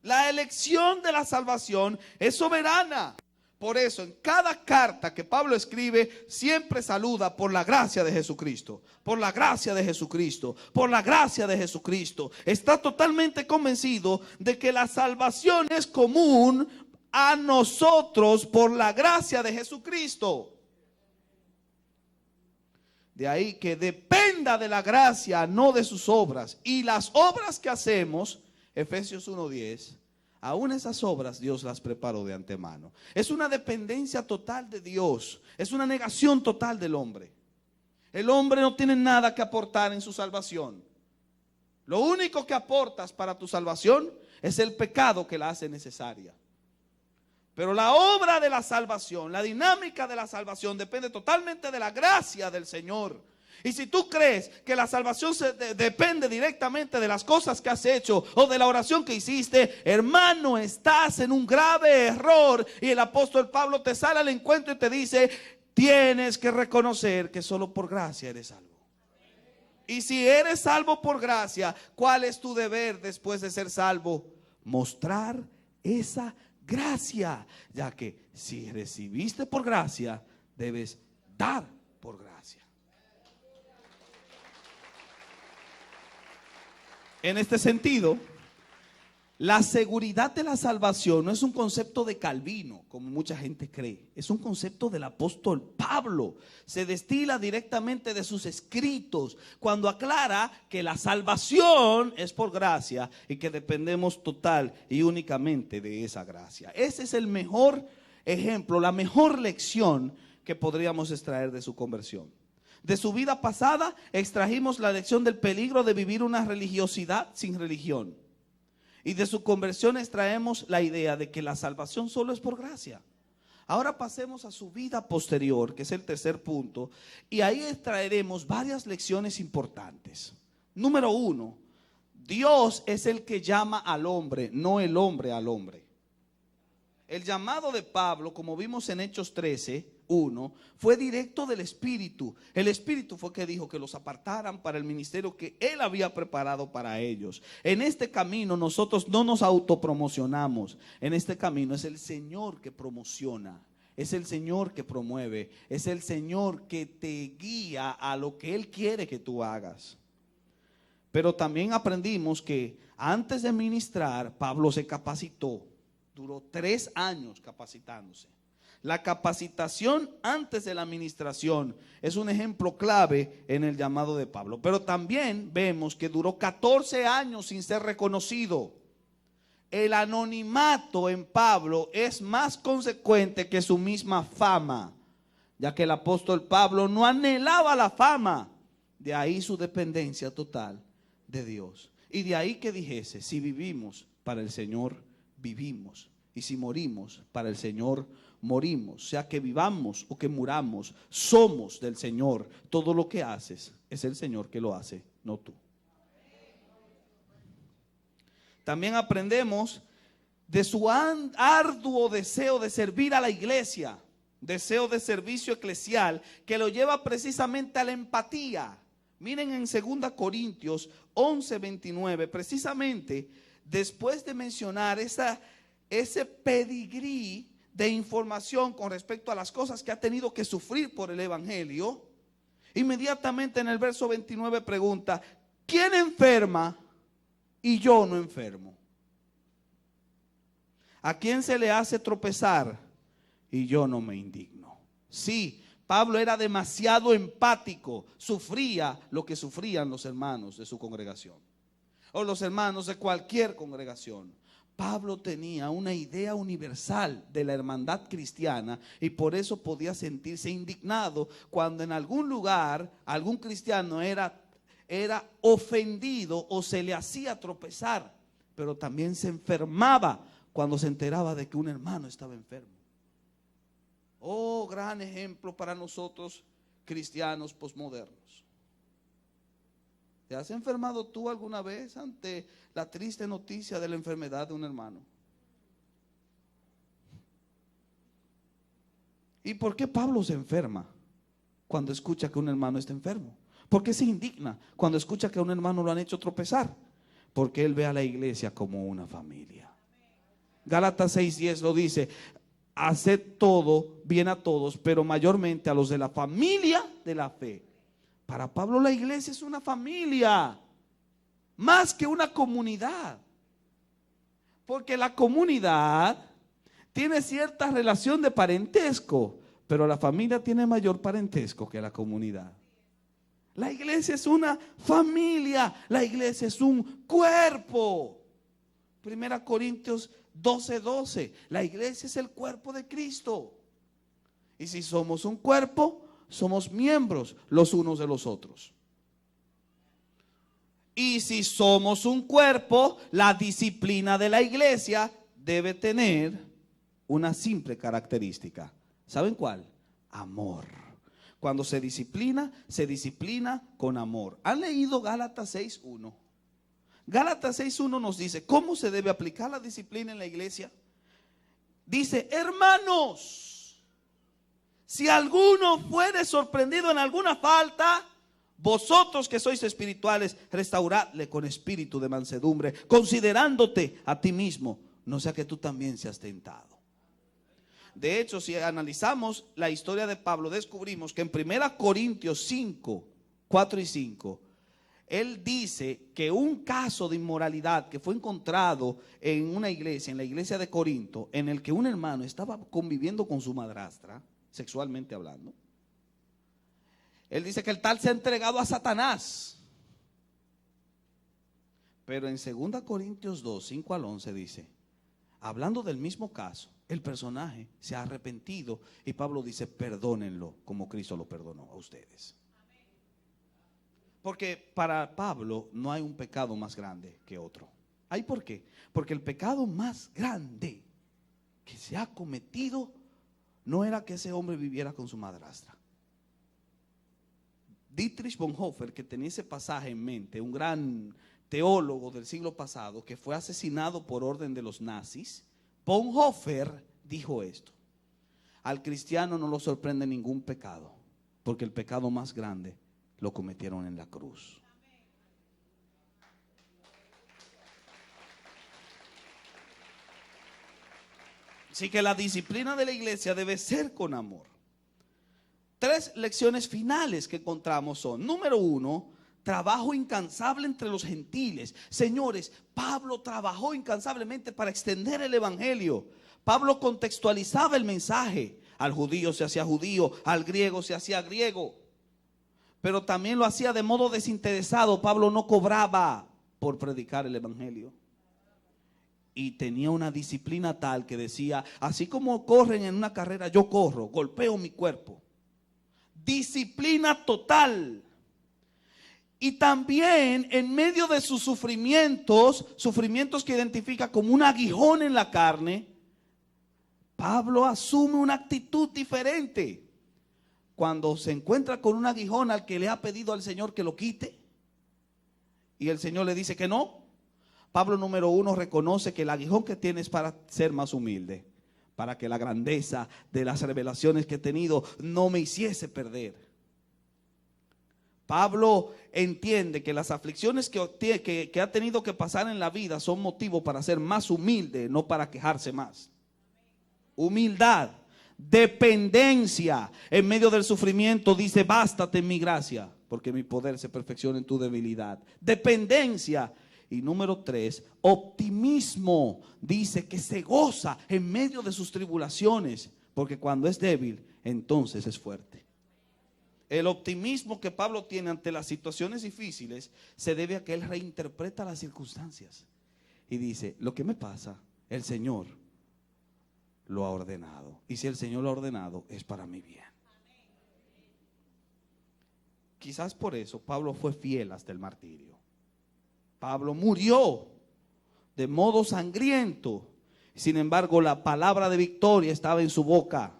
La elección de la salvación es soberana. Por eso en cada carta que Pablo escribe siempre saluda por la gracia de Jesucristo. Por la gracia de Jesucristo. Por la gracia de Jesucristo. Está totalmente convencido de que la salvación es común a nosotros por la gracia de Jesucristo. De ahí que dependa de la gracia, no de sus obras. Y las obras que hacemos, Efesios 1:10, aún esas obras Dios las preparó de antemano. Es una dependencia total de Dios. Es una negación total del hombre. El hombre no tiene nada que aportar en su salvación. Lo único que aportas para tu salvación es el pecado que la hace necesaria. Pero la obra de la salvación, la dinámica de la salvación depende totalmente de la gracia del Señor. Y si tú crees que la salvación depende directamente de las cosas que has hecho o de la oración que hiciste, hermano, estás en un grave error. Y el apóstol Pablo te sale al encuentro y te dice, tienes que reconocer que solo por gracia eres salvo. Y si eres salvo por gracia, ¿cuál es tu deber después de ser salvo? Mostrar esa gracia, ya que si recibiste por gracia, debes dar por gracia. En este sentido, la seguridad de la salvación no es un concepto de Calvino, como mucha gente cree. Es un concepto del apóstol Pablo. Se destila directamente de sus escritos cuando aclara que la salvación es por gracia y que dependemos total y únicamente de esa gracia. Ese es el mejor ejemplo, la mejor lección que podríamos extraer de su conversión. De su vida pasada extrajimos la lección del peligro de vivir una religiosidad sin religión. Y de su conversión extraemos la idea de que la salvación solo es por gracia. Ahora pasemos a su vida posterior, que es el tercer punto, y ahí extraeremos varias lecciones importantes. Número 1, Dios es el que llama al hombre, no el hombre al hombre. El llamado de Pablo, como vimos en Hechos 13:1, fue directo del Espíritu. El Espíritu fue que dijo que los apartaran para el ministerio que Él había preparado para ellos. En este camino nosotros no nos autopromocionamos. En este camino es el Señor que promociona. Es el Señor que promueve. Es el Señor que te guía a lo que Él quiere que tú hagas. Pero también aprendimos que antes de ministrar, Pablo se capacitó. Duró 3 años capacitándose. La capacitación antes de la administración es un ejemplo clave en el llamado de Pablo. Pero también vemos que duró 14 años sin ser reconocido. El anonimato en Pablo es más consecuente que su misma fama, ya que el apóstol Pablo no anhelaba la fama. De ahí su dependencia total de Dios. Y de ahí que dijese, si vivimos para el Señor, vivimos, y si morimos para el Señor, morimos. Sea que vivamos o que muramos, somos del Señor. Todo lo que haces es el Señor que lo hace, no tú. También aprendemos de su arduo deseo de servir a la iglesia, deseo de servicio eclesial que lo lleva precisamente a la empatía. Miren en 2 Corintios 11:29, precisamente después de mencionar ese pedigrí de información con respecto a las cosas que ha tenido que sufrir por el evangelio, inmediatamente en el verso 29 pregunta, ¿quién enferma y yo no enfermo? ¿A quién se le hace tropezar y yo no me indigno? Sí, Pablo era demasiado empático, sufría lo que sufrían los hermanos de su congregación o los hermanos de cualquier congregación. Pablo tenía una idea universal de la hermandad cristiana y por eso podía sentirse indignado cuando en algún lugar algún cristiano era ofendido o se le hacía tropezar, pero también se enfermaba cuando se enteraba de que un hermano estaba enfermo. Oh, gran ejemplo para nosotros cristianos posmodernos. ¿Te has enfermado tú alguna vez ante la triste noticia de la enfermedad de un hermano? ¿Y por qué Pablo se enferma cuando escucha que un hermano está enfermo? ¿Por qué se indigna cuando escucha que a un hermano lo han hecho tropezar? Porque él ve a la iglesia como una familia. Gálatas 6:10 lo dice, haced todo bien a todos, pero mayormente a los de la familia de la fe. Para Pablo la iglesia es una familia, más que una comunidad. Porque la comunidad tiene cierta relación de parentesco, pero la familia tiene mayor parentesco que la comunidad. La iglesia es una familia, la iglesia es un cuerpo. 1 Corintios 12:12, la iglesia es el cuerpo de Cristo. Y si somos un cuerpo, somos miembros los unos de los otros. Y si somos un cuerpo, la disciplina de la iglesia debe tener una simple característica. ¿Saben cuál? Amor. Cuando se disciplina con amor. ¿Han leído Gálatas 6:1? Gálatas 6:1 nos dice cómo se debe aplicar la disciplina en la iglesia. Dice, hermanos, si alguno fuere sorprendido en alguna falta, vosotros que sois espirituales, restauradle con espíritu de mansedumbre, considerándote a ti mismo, no sea que tú también seas tentado. De hecho, si analizamos la historia de Pablo, descubrimos que en 1 Corintios 5:4 y 5, él dice que un caso de inmoralidad que fue encontrado en una iglesia, en la iglesia de Corinto, en el que un hermano estaba conviviendo con su madrastra, sexualmente hablando. Él dice que el tal se ha entregado a Satanás. Pero en 2 Corintios 2:5 al 11 dice, hablando del mismo caso, el personaje se ha arrepentido y Pablo dice, perdónenlo como Cristo lo perdonó a ustedes. Porque para Pablo no hay un pecado más grande que otro. ¿Hay por qué? Porque el pecado más grande que se ha cometido no era que ese hombre viviera con su madrastra. Dietrich Bonhoeffer, que tenía ese pasaje en mente, un gran teólogo del siglo pasado, que fue asesinado por orden de los nazis, Bonhoeffer dijo esto: al cristiano no lo sorprende ningún pecado, porque el pecado más grande lo cometieron en la cruz. Así que la disciplina de la iglesia debe ser con amor. 3 lecciones finales que encontramos son: número 1, trabajo incansable entre los gentiles. Señores, Pablo trabajó incansablemente para extender el evangelio. Pablo contextualizaba el mensaje. Al judío se hacía judío, al griego se hacía griego. Pero también lo hacía de modo desinteresado. Pablo no cobraba por predicar el evangelio. Y tenía una disciplina tal que decía: así como corren en una carrera, yo corro, golpeo mi cuerpo. Disciplina total. Y también en medio de sus sufrimientos que identifica como un aguijón en la carne, Pablo asume una actitud diferente. Cuando se encuentra con un aguijón al que le ha pedido al Señor que lo quite, y el Señor le dice que no, Pablo, número 1, reconoce que el aguijón que tiene es para ser más humilde, para que la grandeza de las revelaciones que he tenido no me hiciese perder. Pablo entiende que las aflicciones que ha tenido que pasar en la vida son motivo para ser más humilde, no para quejarse más. Humildad, dependencia. En medio del sufrimiento dice: bástate en mi gracia, porque mi poder se perfecciona en tu debilidad. Dependencia. Y número 3, optimismo. Dice que se goza en medio de sus tribulaciones, porque cuando es débil, entonces es fuerte. El optimismo que Pablo tiene ante las situaciones difíciles se debe a que él reinterpreta las circunstancias y dice: lo que me pasa, el Señor lo ha ordenado, y si el Señor lo ha ordenado, es para mi bien. Quizás por eso Pablo fue fiel hasta el martirio. Pablo murió de modo sangriento, sin embargo la palabra de victoria estaba en su boca.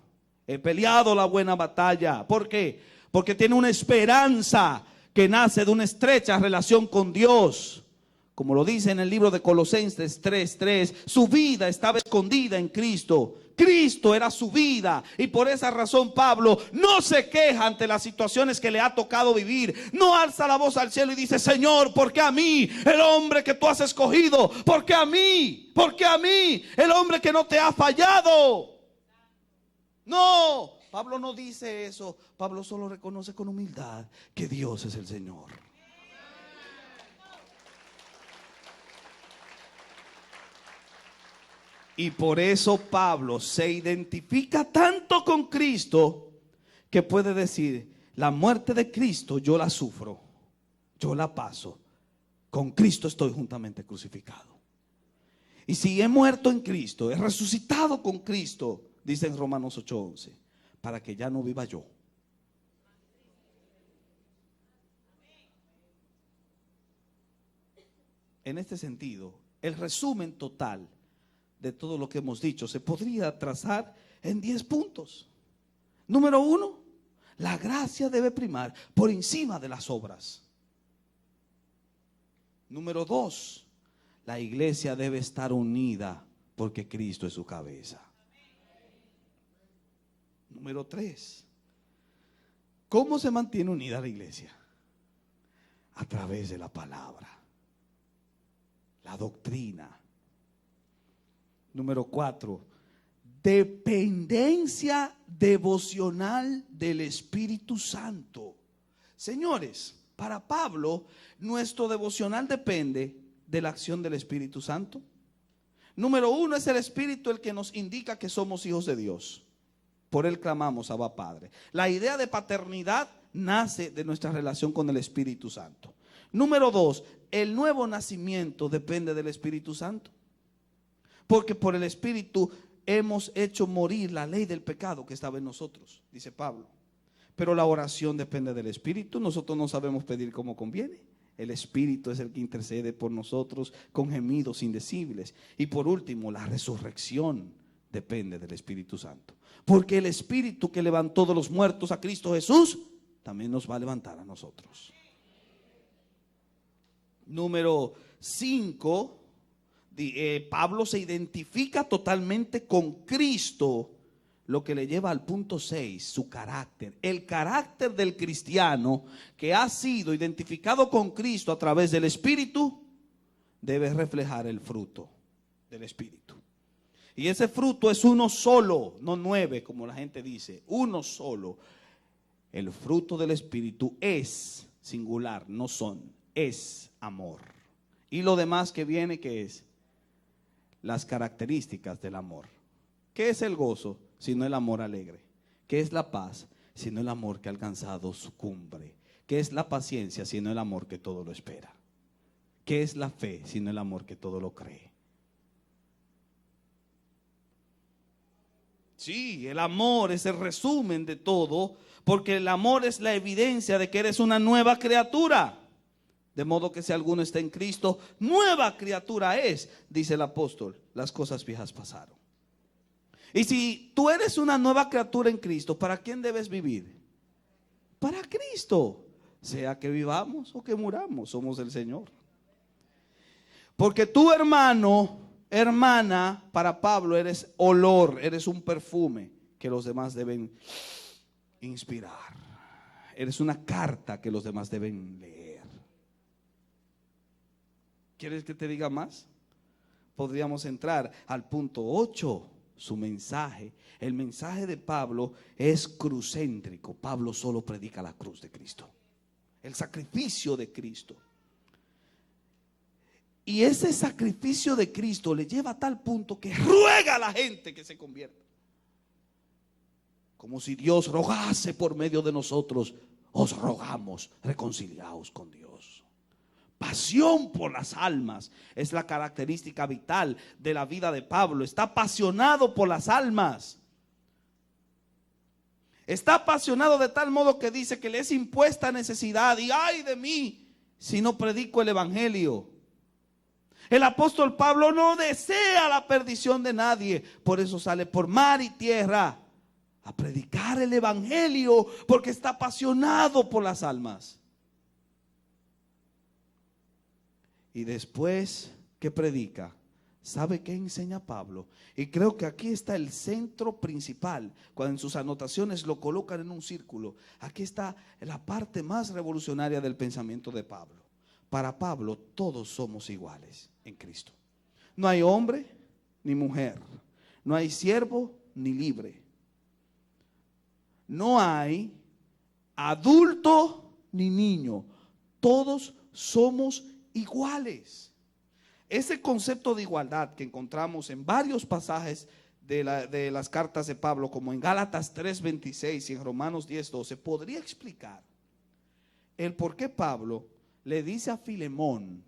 He peleado la buena batalla. ¿Por qué? Porque tiene una esperanza que nace de una estrecha relación con Dios. Como lo dice en el libro de Colosenses 3:3, su vida estaba escondida en Cristo. Cristo era su vida, y por esa razón Pablo no se queja ante las situaciones que le ha tocado vivir. No alza la voz al cielo y dice: Señor, ¿por qué a mí, el hombre que tú has escogido? ¿Por qué a mí? ¿Por qué a mí, el hombre que no te ha fallado? No, Pablo no dice eso. Pablo solo reconoce con humildad que Dios es el Señor. Y por eso Pablo se identifica tanto con Cristo que puede decir: la muerte de Cristo yo la sufro, yo la paso. Con Cristo estoy juntamente crucificado. Y si he muerto en Cristo, he resucitado con Cristo, dice en Romanos 8:11, para que ya no viva yo. En este sentido, el resumen total de todo lo que hemos dicho se podría trazar en 10 puntos. Número 1, la gracia debe primar por encima de las obras. Número 2, la iglesia debe estar unida porque Cristo es su cabeza. Número 3, ¿cómo se mantiene unida la iglesia? A través de la palabra, la doctrina. Número 4, dependencia devocional del Espíritu Santo. Señores, para Pablo, nuestro devocional depende de la acción del Espíritu Santo. Número 1, es el Espíritu el que nos indica que somos hijos de Dios. Por él clamamos: Abba, Padre. La idea de paternidad nace de nuestra relación con el Espíritu Santo. Número 2, el nuevo nacimiento depende del Espíritu Santo. Porque por el Espíritu hemos hecho morir la ley del pecado que estaba en nosotros, dice Pablo. Pero la oración depende del Espíritu. Nosotros no sabemos pedir como conviene. El Espíritu es el que intercede por nosotros con gemidos indecibles. Y por último, la resurrección depende del Espíritu Santo. Porque el Espíritu que levantó de los muertos a Cristo Jesús, también nos va a levantar a nosotros. Número 5, Pablo se identifica totalmente con Cristo, lo que le lleva al punto 6, su carácter. El carácter del cristiano que ha sido identificado con Cristo a través del Espíritu debe reflejar el fruto del Espíritu. Y ese fruto es uno solo, no 9 como la gente dice, uno solo. El fruto del Espíritu es singular, no son, es amor. Y lo demás que viene, ¿qué es? Las características del amor. ¿Qué es el gozo sino el amor alegre? ¿Qué es la paz sino el amor que ha alcanzado su cumbre? ¿Qué es la paciencia sino el amor que todo lo espera? ¿Qué es la fe sino el amor que todo lo cree? Sí, el amor es el resumen de todo, porque el amor es la evidencia de que eres una nueva criatura. De modo que si alguno está en Cristo, nueva criatura es, dice el apóstol, las cosas viejas pasaron. Y si tú eres una nueva criatura en Cristo, ¿para quién debes vivir? Para Cristo. Sea que vivamos o que muramos, somos del Señor. Porque tú, hermano, hermana, para Pablo eres olor, eres un perfume que los demás deben inspirar. Eres una carta que los demás deben leer. ¿Quieres que te diga más? Podríamos entrar al punto 8, su mensaje. El mensaje de Pablo es crucéntrico. Pablo solo predica la cruz de Cristo, el sacrificio de Cristo. Y ese sacrificio de Cristo le lleva a tal punto que ruega a la gente que se convierta. Como si Dios rogase por medio de nosotros. Os rogamos, reconciliaos con Dios. Pasión por las almas es la característica vital de la vida de Pablo. Está apasionado por las almas. Está apasionado de tal modo que dice que le es impuesta necesidad. Y ay de mí si no predico el evangelio. El apóstol Pablo no desea la perdición de nadie. Por eso sale por mar y tierra a predicar el evangelio, porque está apasionado por las almas. Y después que predica, ¿sabe qué enseña Pablo? Y creo que aquí está el centro principal. Cuando en sus anotaciones lo colocan en un círculo, aquí está la parte más revolucionaria del pensamiento de Pablo. Para Pablo todos somos iguales en Cristo. No hay hombre ni mujer, no hay siervo ni libre, no hay adulto ni niño, todos somos iguales. Ese concepto de igualdad que encontramos en varios pasajes de las cartas de Pablo, como en Gálatas 3:26 y en Romanos 10:12, podría explicar el por qué Pablo le dice a Filemón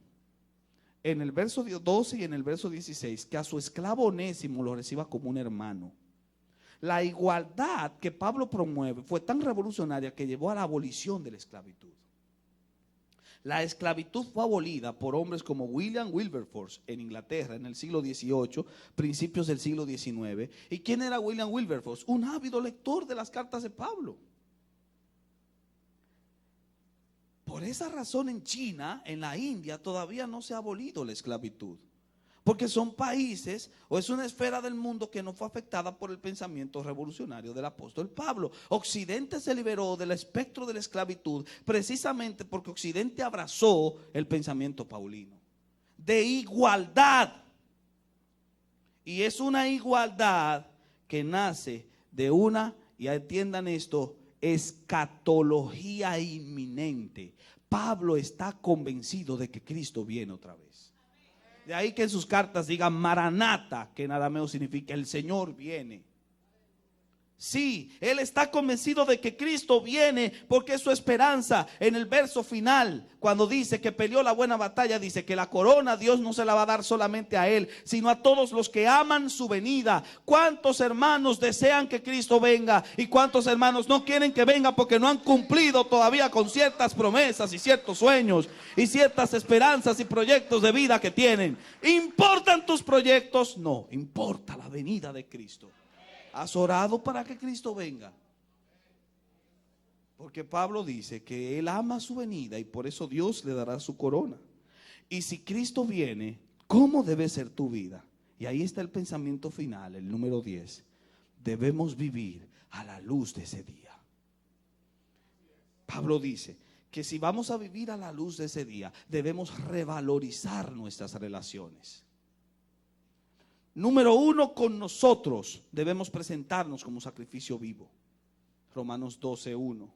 en el verso 12 y en el verso 16 que a su esclavo Onésimo lo reciba como un hermano. La igualdad que Pablo promueve fue tan revolucionaria que llevó a la abolición de la esclavitud. La esclavitud fue abolida por hombres como William Wilberforce en Inglaterra en el siglo XVIII, principios del siglo XIX. ¿Y quién era William Wilberforce? Un ávido lector de las cartas de Pablo. Por esa razón en China, en la India, todavía no se ha abolido la esclavitud. Porque son países o es una esfera del mundo que no fue afectada por el pensamiento revolucionario del apóstol Pablo. Occidente se liberó del espectro de la esclavitud precisamente porque Occidente abrazó el pensamiento paulino de igualdad. Y es una igualdad que nace de una, y atiendan esto, escatología inminente. Pablo está convencido de que Cristo viene otra vez. De ahí que en sus cartas digan Maranata, que nada menos significa el Señor viene. Sí, él está convencido de que Cristo viene porque es su esperanza. En el verso final, cuando dice que peleó la buena batalla, dice que la corona Dios no se la va a dar solamente a él, sino a todos los que aman su venida. ¿Cuántos hermanos desean que Cristo venga? ¿Y cuántos hermanos no quieren que venga porque no han cumplido todavía con ciertas promesas y ciertos sueños y ciertas esperanzas y proyectos de vida que tienen? ¿Importan tus proyectos? No, importa la venida de Cristo. ¿Has orado para que Cristo venga? Porque Pablo dice que él ama su venida y por eso Dios le dará su corona. Y si Cristo viene, ¿cómo debe ser tu vida? Y ahí está el pensamiento final, el número 10. Debemos vivir a la luz de ese día. Pablo dice que si vamos a vivir a la luz de ese día, debemos revalorizar nuestras relaciones. Número 1, con nosotros debemos presentarnos como sacrificio vivo. Romanos 12:1.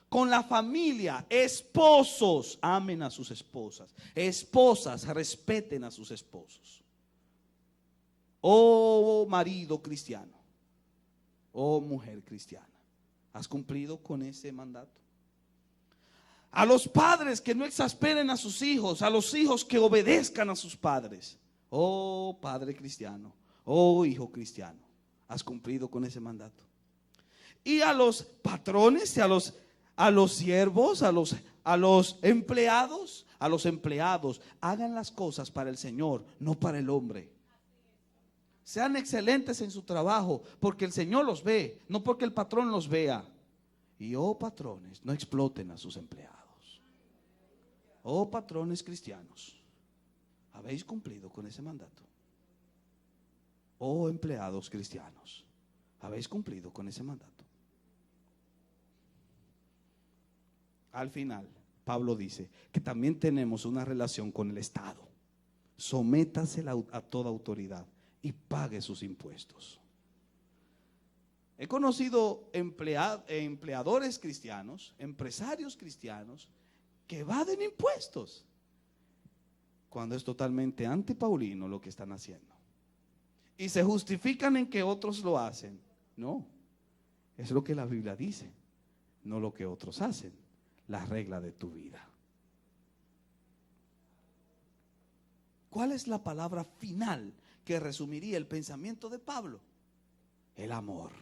Con la familia, esposos, amen a sus esposas. Esposas, respeten a sus esposos. Oh marido cristiano, oh mujer cristiana, ¿has cumplido con ese mandato? A los padres, que no exasperen a sus hijos. A los hijos, que obedezcan a sus padres. Oh padre cristiano, oh hijo cristiano, ¿has cumplido con ese mandato? Y a los patrones, y a los siervos, a los empleados, hagan las cosas para el Señor, no para el hombre. Sean excelentes en su trabajo, porque el Señor los ve, no porque el patrón los vea. Y oh patrones, no exploten a sus empleados. Oh patrones cristianos, ¿habéis cumplido con ese mandato? Oh empleados cristianos, ¿habéis cumplido con ese mandato? Al final, Pablo dice que también tenemos una relación con el Estado. Sométase a toda autoridad y pague sus impuestos. He conocido empleadores cristianos, empresarios cristianos, que evaden impuestos, cuando es totalmente antipaulino lo que están haciendo. Y se justifican en que otros lo hacen. No, es lo que la Biblia dice, no lo que otros hacen, la regla de tu vida. ¿Cuál es la palabra final que resumiría el pensamiento de Pablo? El amor.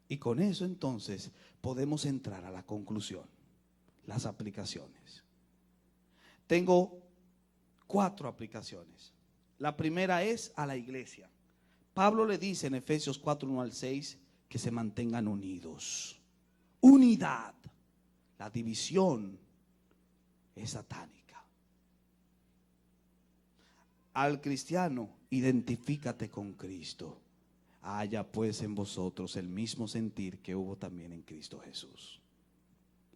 Y con eso entonces podemos entrar a la conclusión, las aplicaciones. Tengo 4 aplicaciones. La primera es a la iglesia. Pablo le dice en Efesios 4:1-6 que se mantengan unidos. Unidad. La división es satánica. Al cristiano, identifícate con Cristo. Haya pues en vosotros el mismo sentir que hubo también en Cristo Jesús.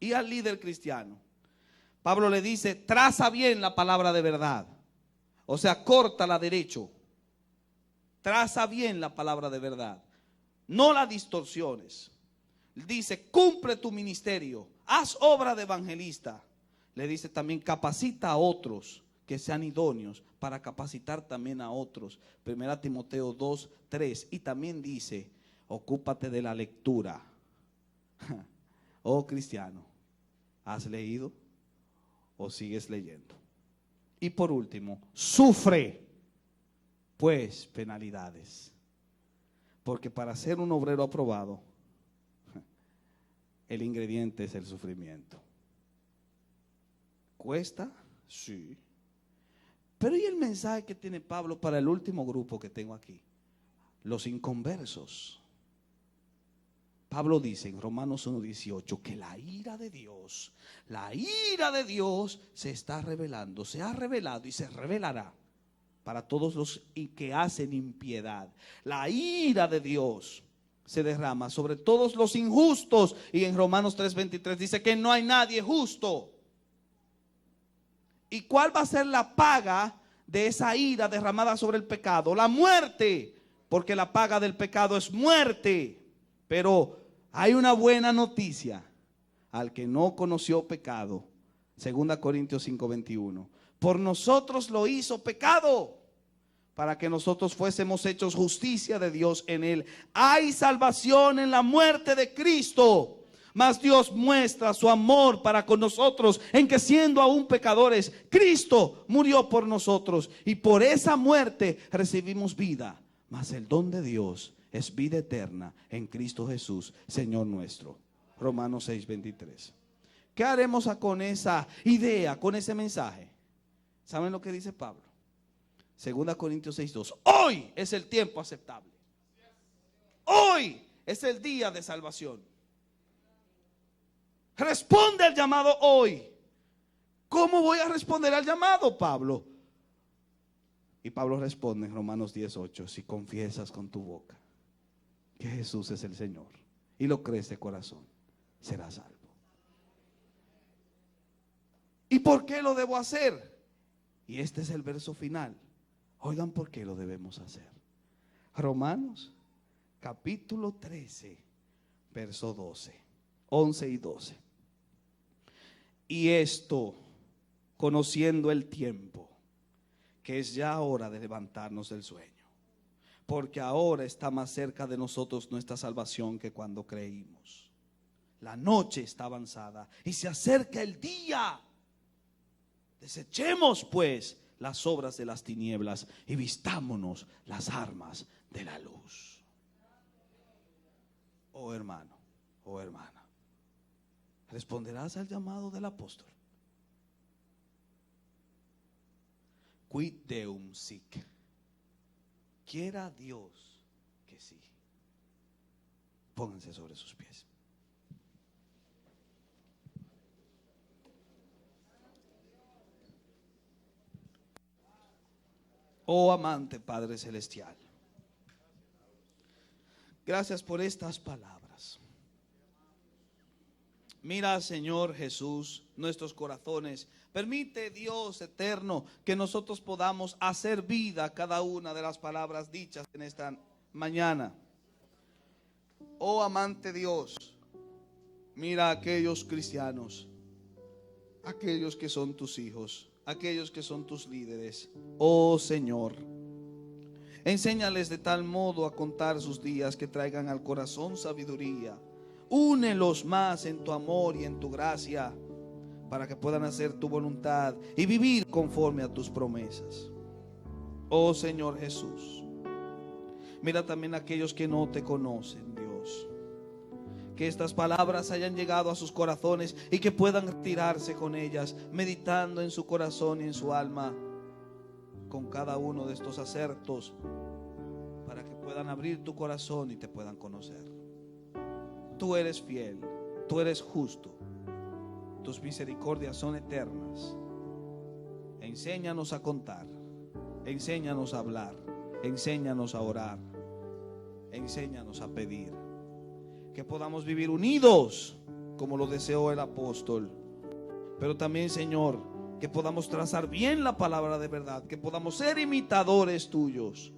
Y al líder cristiano, Pablo le dice, traza bien la palabra de verdad. O sea, córtala derecho. Traza bien la palabra de verdad. No la distorsiones. Dice, cumple tu ministerio. Haz obra de evangelista. Le dice también, capacita a otros que sean idóneos para capacitar también a otros. 1 Timoteo 2:3. Y también dice, ocúpate de la lectura. Oh cristiano, ¿has leído o sigues leyendo? Y por último, sufre pues penalidades, porque para ser un obrero aprobado, el ingrediente es el sufrimiento. ¿Cuesta? Sí. Pero ¿y el mensaje que tiene Pablo para el último grupo que tengo aquí? Los inconversos. Pablo dice en Romanos 1:18 que la ira de Dios se está revelando, se ha revelado y se revelará para todos los que hacen impiedad. La ira de Dios se derrama sobre todos los injustos. Y en Romanos 3:23 dice que no hay nadie justo. ¿Y cuál va a ser la paga de esa ira derramada sobre el pecado? La muerte, porque la paga del pecado es muerte. Pero hay una buena noticia al que no conoció pecado. 2 Corintios 5:21. Por nosotros lo hizo pecado, para que nosotros fuésemos hechos justicia de Dios en él. Hay salvación en la muerte de Cristo. Mas Dios muestra su amor para con nosotros en que siendo aún pecadores, Cristo murió por nosotros y por esa muerte recibimos vida. Mas el don de Dios es vida eterna en Cristo Jesús, Señor nuestro. Romanos 6:23. ¿Qué haremos con esa idea, con ese mensaje? ¿Saben lo que dice Pablo? 2 Corintios 6:2. Hoy es el tiempo aceptable. Hoy es el día de salvación. Responde al llamado hoy. ¿Cómo voy a responder al llamado, Pablo? Y Pablo responde en Romanos 10:8. Si confiesas con tu boca que Jesús es el Señor y lo crees de corazón, serás salvo. ¿Y por qué lo debo hacer? Y este es el verso final. Oigan por qué lo debemos hacer. Romanos capítulo 13, verso 12, 11 y 12. Y esto, conociendo el tiempo, que es ya hora de levantarnos del sueño, porque ahora está más cerca de nosotros nuestra salvación que cuando creímos. La noche está avanzada y se acerca el día. Desechemos pues las obras de las tinieblas y vistámonos las armas de la luz. Oh hermano, oh hermana, ¿responderás al llamado del apóstol? Quid deum sic. Quiera Dios que sí. Pónganse sobre sus pies. Oh amante Padre Celestial, gracias por estas palabras. Mira, Señor Jesús, nuestros corazones. Permite, Dios eterno, que nosotros podamos hacer vida a cada una de las palabras dichas en esta mañana. Oh amante Dios, mira a aquellos cristianos, aquellos que son tus hijos, aquellos que son tus líderes. Oh Señor, enséñales de tal modo a contar sus días que traigan al corazón sabiduría. Únelos más en tu amor y en tu gracia, para que puedan hacer tu voluntad y vivir conforme a tus promesas. Oh Señor Jesús, mira también a aquellos que no te conocen, Dios. Que estas palabras hayan llegado a sus corazones y que puedan retirarse con ellas, meditando en su corazón y en su alma con cada uno de estos acertos, para que puedan abrir tu corazón y te puedan conocer. Tú eres fiel, tú eres justo, tus misericordias son eternas. Enséñanos a contar, enséñanos a hablar, enséñanos a orar, enséñanos a pedir. Que podamos vivir unidos como lo deseó el apóstol. Pero también, Señor, que podamos trazar bien la palabra de verdad, que podamos ser imitadores tuyos,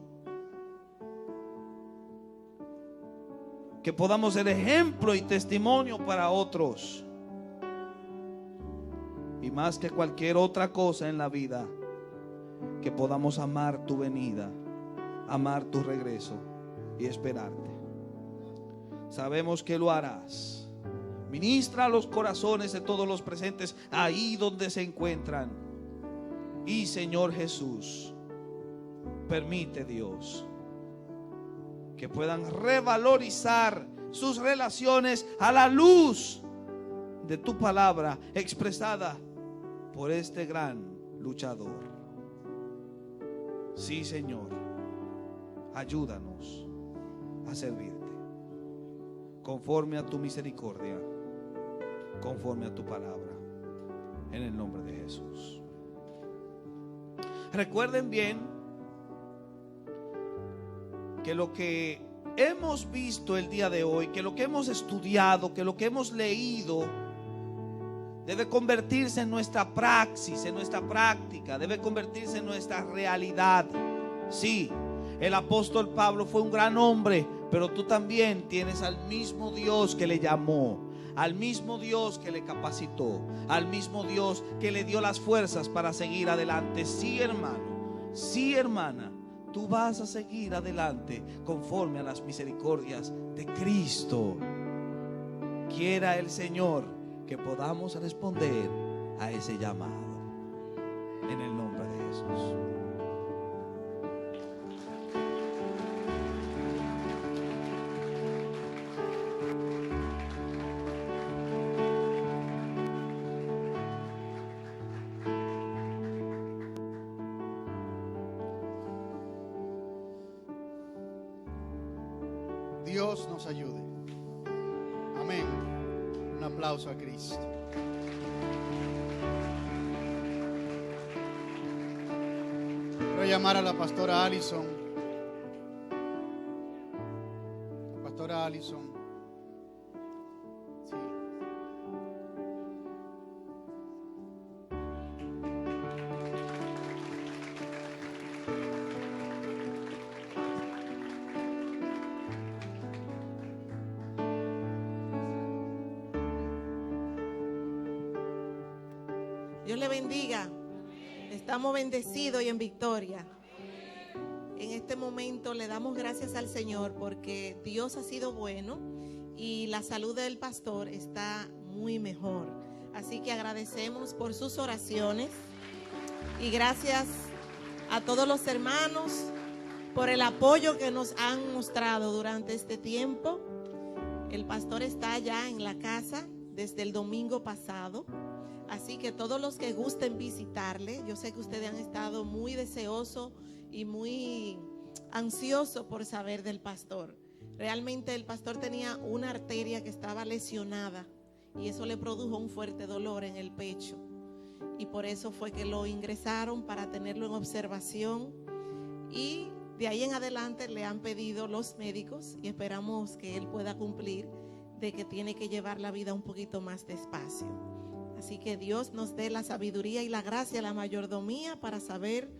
que podamos ser ejemplo y testimonio para otros. Y más que cualquier otra cosa en la vida, que podamos amar tu venida, amar tu regreso y esperarte. Sabemos que lo harás. Ministra los corazones de todos los presentes ahí donde se encuentran. Y Señor Jesús, permite, Dios, que puedan revalorizar sus relaciones a la luz de tu palabra expresada por este gran luchador. Sí, Señor, ayúdanos a servirte conforme a tu misericordia, conforme a tu palabra, en el nombre de Jesús. Recuerden bien que lo que hemos visto el día de hoy, que lo que hemos estudiado, que lo que hemos leído, debe convertirse en nuestra praxis, en nuestra práctica, debe convertirse en nuestra realidad. Sí, el apóstol Pablo fue un gran hombre, pero tú también tienes al mismo Dios que le llamó, al mismo Dios que le capacitó, al mismo Dios que le dio las fuerzas para seguir adelante. Sí, hermano, sí, hermana, tú vas a seguir adelante conforme a las misericordias de Cristo. Quiera el Señor que podamos responder a ese llamado. En el nombre de Jesús. Dios nos ayude. Amén. Un aplauso a Cristo. Quiero llamar a la pastora Allison. Pastora Allison. Sí. Dios le bendiga. Estamos bendecidos y en victoria. En este momento le damos gracias al Señor porque Dios ha sido bueno y la salud del pastor está muy mejor. Así que agradecemos por sus oraciones y gracias a todos los hermanos por el apoyo que nos han mostrado durante este tiempo. El pastor está ya en la casa desde el domingo pasado. Así que todos los que gusten visitarle, yo sé que ustedes han estado muy deseosos y muy ansiosos por saber del pastor. Realmente el pastor tenía una arteria que estaba lesionada y eso le produjo un fuerte dolor en el pecho. Y por eso fue que lo ingresaron para tenerlo en observación. Y de ahí en adelante le han pedido los médicos y esperamos que él pueda cumplir de que tiene que llevar la vida un poquito más despacio. Así que Dios nos dé la sabiduría y la gracia, la mayordomía para saber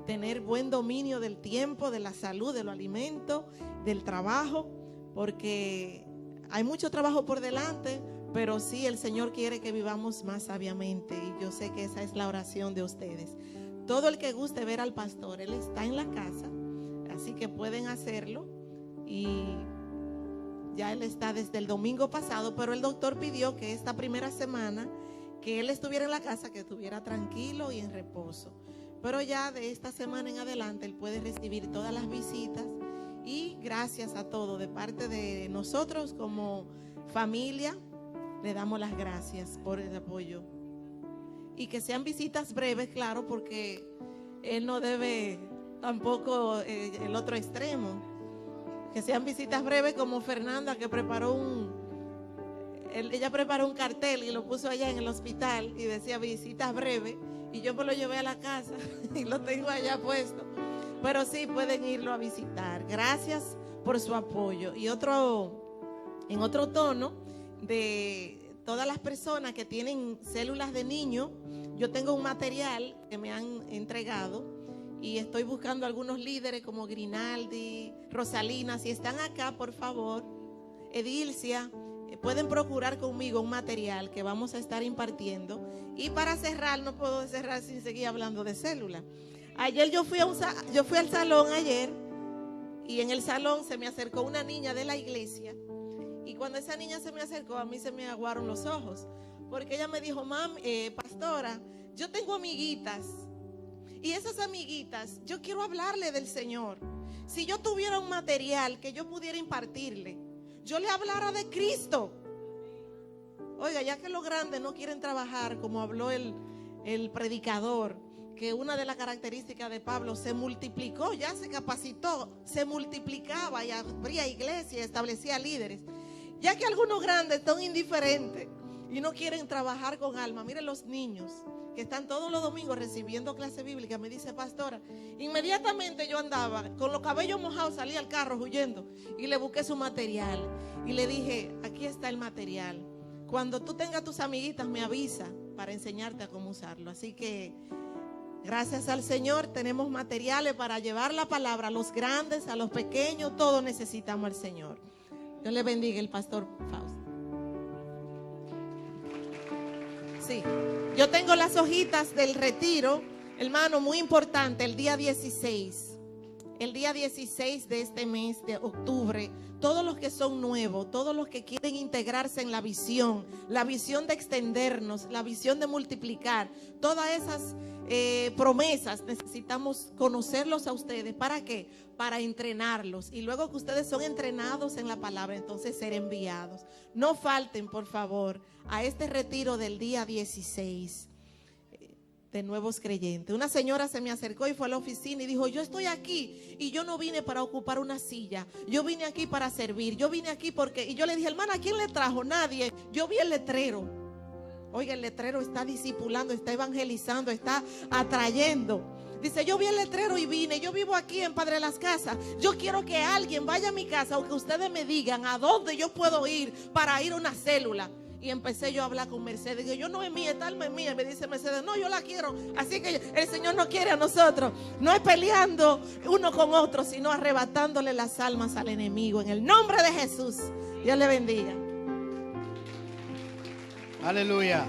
tener buen dominio del tiempo, de la salud, de los alimentos, del trabajo, porque hay mucho trabajo por delante, pero sí el Señor quiere que vivamos más sabiamente y yo sé que esa es la oración de ustedes. Todo el que guste ver al pastor, él está en la casa, así que pueden hacerlo y ya él está desde el domingo pasado, pero el doctor pidió que esta primera semana que él estuviera en la casa, que estuviera tranquilo y en reposo. Pero ya de esta semana en adelante él puede recibir todas las visitas y gracias a todos de parte de nosotros como familia le damos las gracias por el apoyo. Y que sean visitas breves, claro, porque él no debe tampoco el otro extremo. Que sean visitas breves como Fernanda, que preparó ella preparó un cartel y lo puso allá en el hospital y decía visitas breves y yo me lo llevé a la casa y lo tengo allá puesto. Pero sí pueden irlo a visitar. Gracias por su apoyo. Y en otro tono de todas las personas que tienen células de niño, yo tengo un material que me han entregado y estoy buscando algunos líderes como Grinaldi, Rosalina. Si están acá, por favor, Edilcia, pueden procurar conmigo un material que vamos a estar impartiendo. Y para cerrar, no puedo cerrar sin seguir hablando de células. Ayer yo fui al salón ayer y en el salón se me acercó una niña de la iglesia y cuando esa niña se me acercó a mí se me aguaron los ojos porque ella me dijo, pastora, yo tengo amiguitas y esas amiguitas yo quiero hablarle del Señor. Si yo tuviera un material que yo pudiera impartirle, yo le hablara de Cristo. Oiga, ya que los grandes no quieren trabajar, como habló el predicador, que una de las características de Pablo se multiplicó, ya se capacitó, se multiplicaba y abría iglesias, establecía líderes. Ya que algunos grandes son indiferentes y no quieren trabajar con alma. Miren los niños que están todos los domingos recibiendo clase bíblica. Me dice, pastora, inmediatamente yo andaba con los cabellos mojados, salí al carro huyendo y le busqué su material y le dije, aquí está el material. Cuando tú tengas tus amiguitas me avisa para enseñarte a cómo usarlo. Así que gracias al Señor tenemos materiales para llevar la palabra a los grandes, a los pequeños. Todos necesitamos al Señor. Dios le bendiga, el pastor Fausto. Sí, yo tengo las hojitas del retiro, hermano, muy importante, el día 16. el día 16 de este mes de octubre, todos los que son nuevos, todos los que quieren integrarse en la visión de extendernos, la visión de multiplicar, todas esas promesas, necesitamos conocerlos a ustedes. ¿Para qué? Para entrenarlos. Y luego que ustedes son entrenados en la palabra, entonces ser enviados. No falten, por favor, a este retiro del día 16 de nuevos creyentes. Una señora se me acercó y fue a la oficina y dijo: yo estoy aquí y yo no vine para ocupar una silla, yo vine aquí para servir, yo vine aquí porque... Y yo le dije: hermana, ¿quién le trajo? Nadie. Yo vi el letrero. Oiga, el letrero está discipulando, está evangelizando, está atrayendo. Dice: yo vi el letrero y vine, yo vivo aquí en Padre Las Casas, yo quiero que alguien vaya a mi casa o que ustedes me digan a dónde yo puedo ir para ir a una célula. Y empecé yo a hablar con Mercedes. Digo: yo no es mía, tal es mía. Me dice Mercedes: no, yo la quiero. Así que el Señor no quiere a nosotros. No es peleando uno con otro, sino arrebatándole las almas al enemigo. En el nombre de Jesús. Dios le bendiga. Aleluya.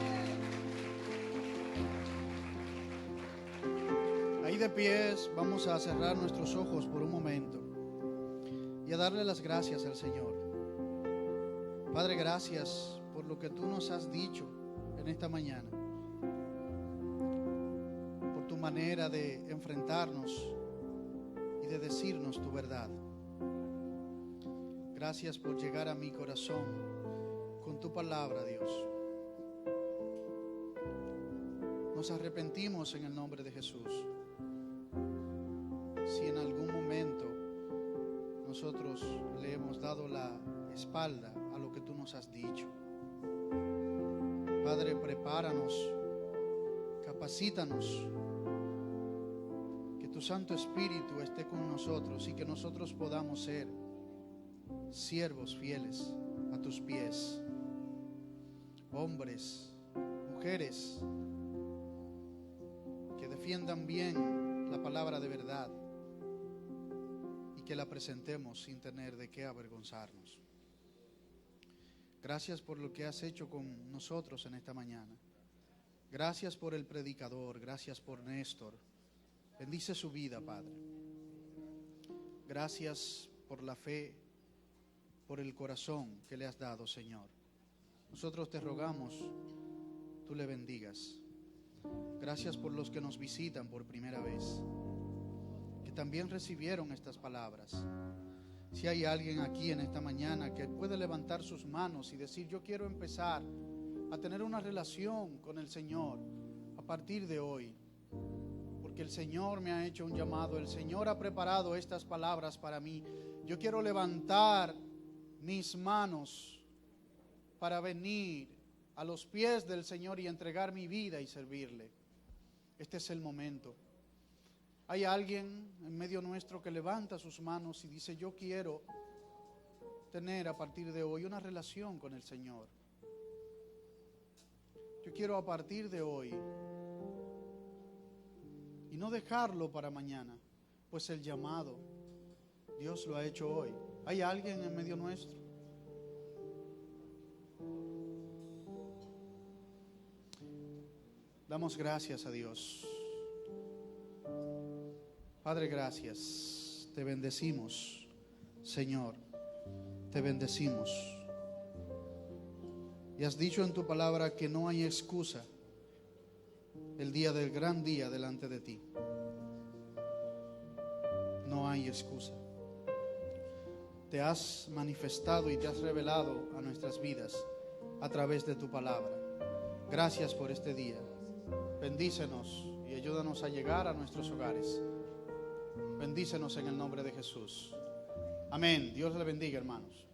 Ahí de pies vamos a cerrar nuestros ojos por un momento y a darle las gracias al Señor. Padre, gracias por lo que tú nos has dicho en esta mañana, por tu manera de enfrentarnos y de decirnos tu verdad. Gracias por llegar a mi corazón con tu palabra, Dios. Nos arrepentimos en el nombre de Jesús si en algún momento nosotros le hemos dado la espalda a lo que tú nos has dicho. Padre, prepáranos, capacítanos, que tu Santo Espíritu esté con nosotros y que nosotros podamos ser siervos fieles a tus pies, hombres, mujeres, que defiendan bien la palabra de verdad y que la presentemos sin tener de qué avergonzarnos. Gracias por lo que has hecho con nosotros en esta mañana. Gracias por el predicador, gracias por Néstor. Bendice su vida, Padre. Gracias por la fe, por el corazón que le has dado, Señor. Nosotros te rogamos, tú le bendigas. Gracias por los que nos visitan por primera vez, que también recibieron estas palabras. Si hay alguien aquí en esta mañana que puede levantar sus manos y decir: yo quiero empezar a tener una relación con el Señor a partir de hoy, porque el Señor me ha hecho un llamado, el Señor ha preparado estas palabras para mí. Yo quiero levantar mis manos para venir a los pies del Señor y entregar mi vida y servirle. Este es el momento. Hay alguien en medio nuestro que levanta sus manos y dice: yo quiero tener a partir de hoy una relación con el Señor. Yo quiero a partir de hoy y no dejarlo para mañana, pues el llamado Dios lo ha hecho hoy. ¿Hay alguien en medio nuestro? Damos gracias a Dios. Padre, gracias. Te bendecimos, Señor. Te bendecimos. Y has dicho en tu palabra que no hay excusa el día del gran día delante de ti. No hay excusa. Te has manifestado y te has revelado a nuestras vidas a través de tu palabra. Gracias por este día. Bendícenos y ayúdanos a llegar a nuestros hogares. Bendícenos en el nombre de Jesús. Amén. Dios le bendiga, hermanos.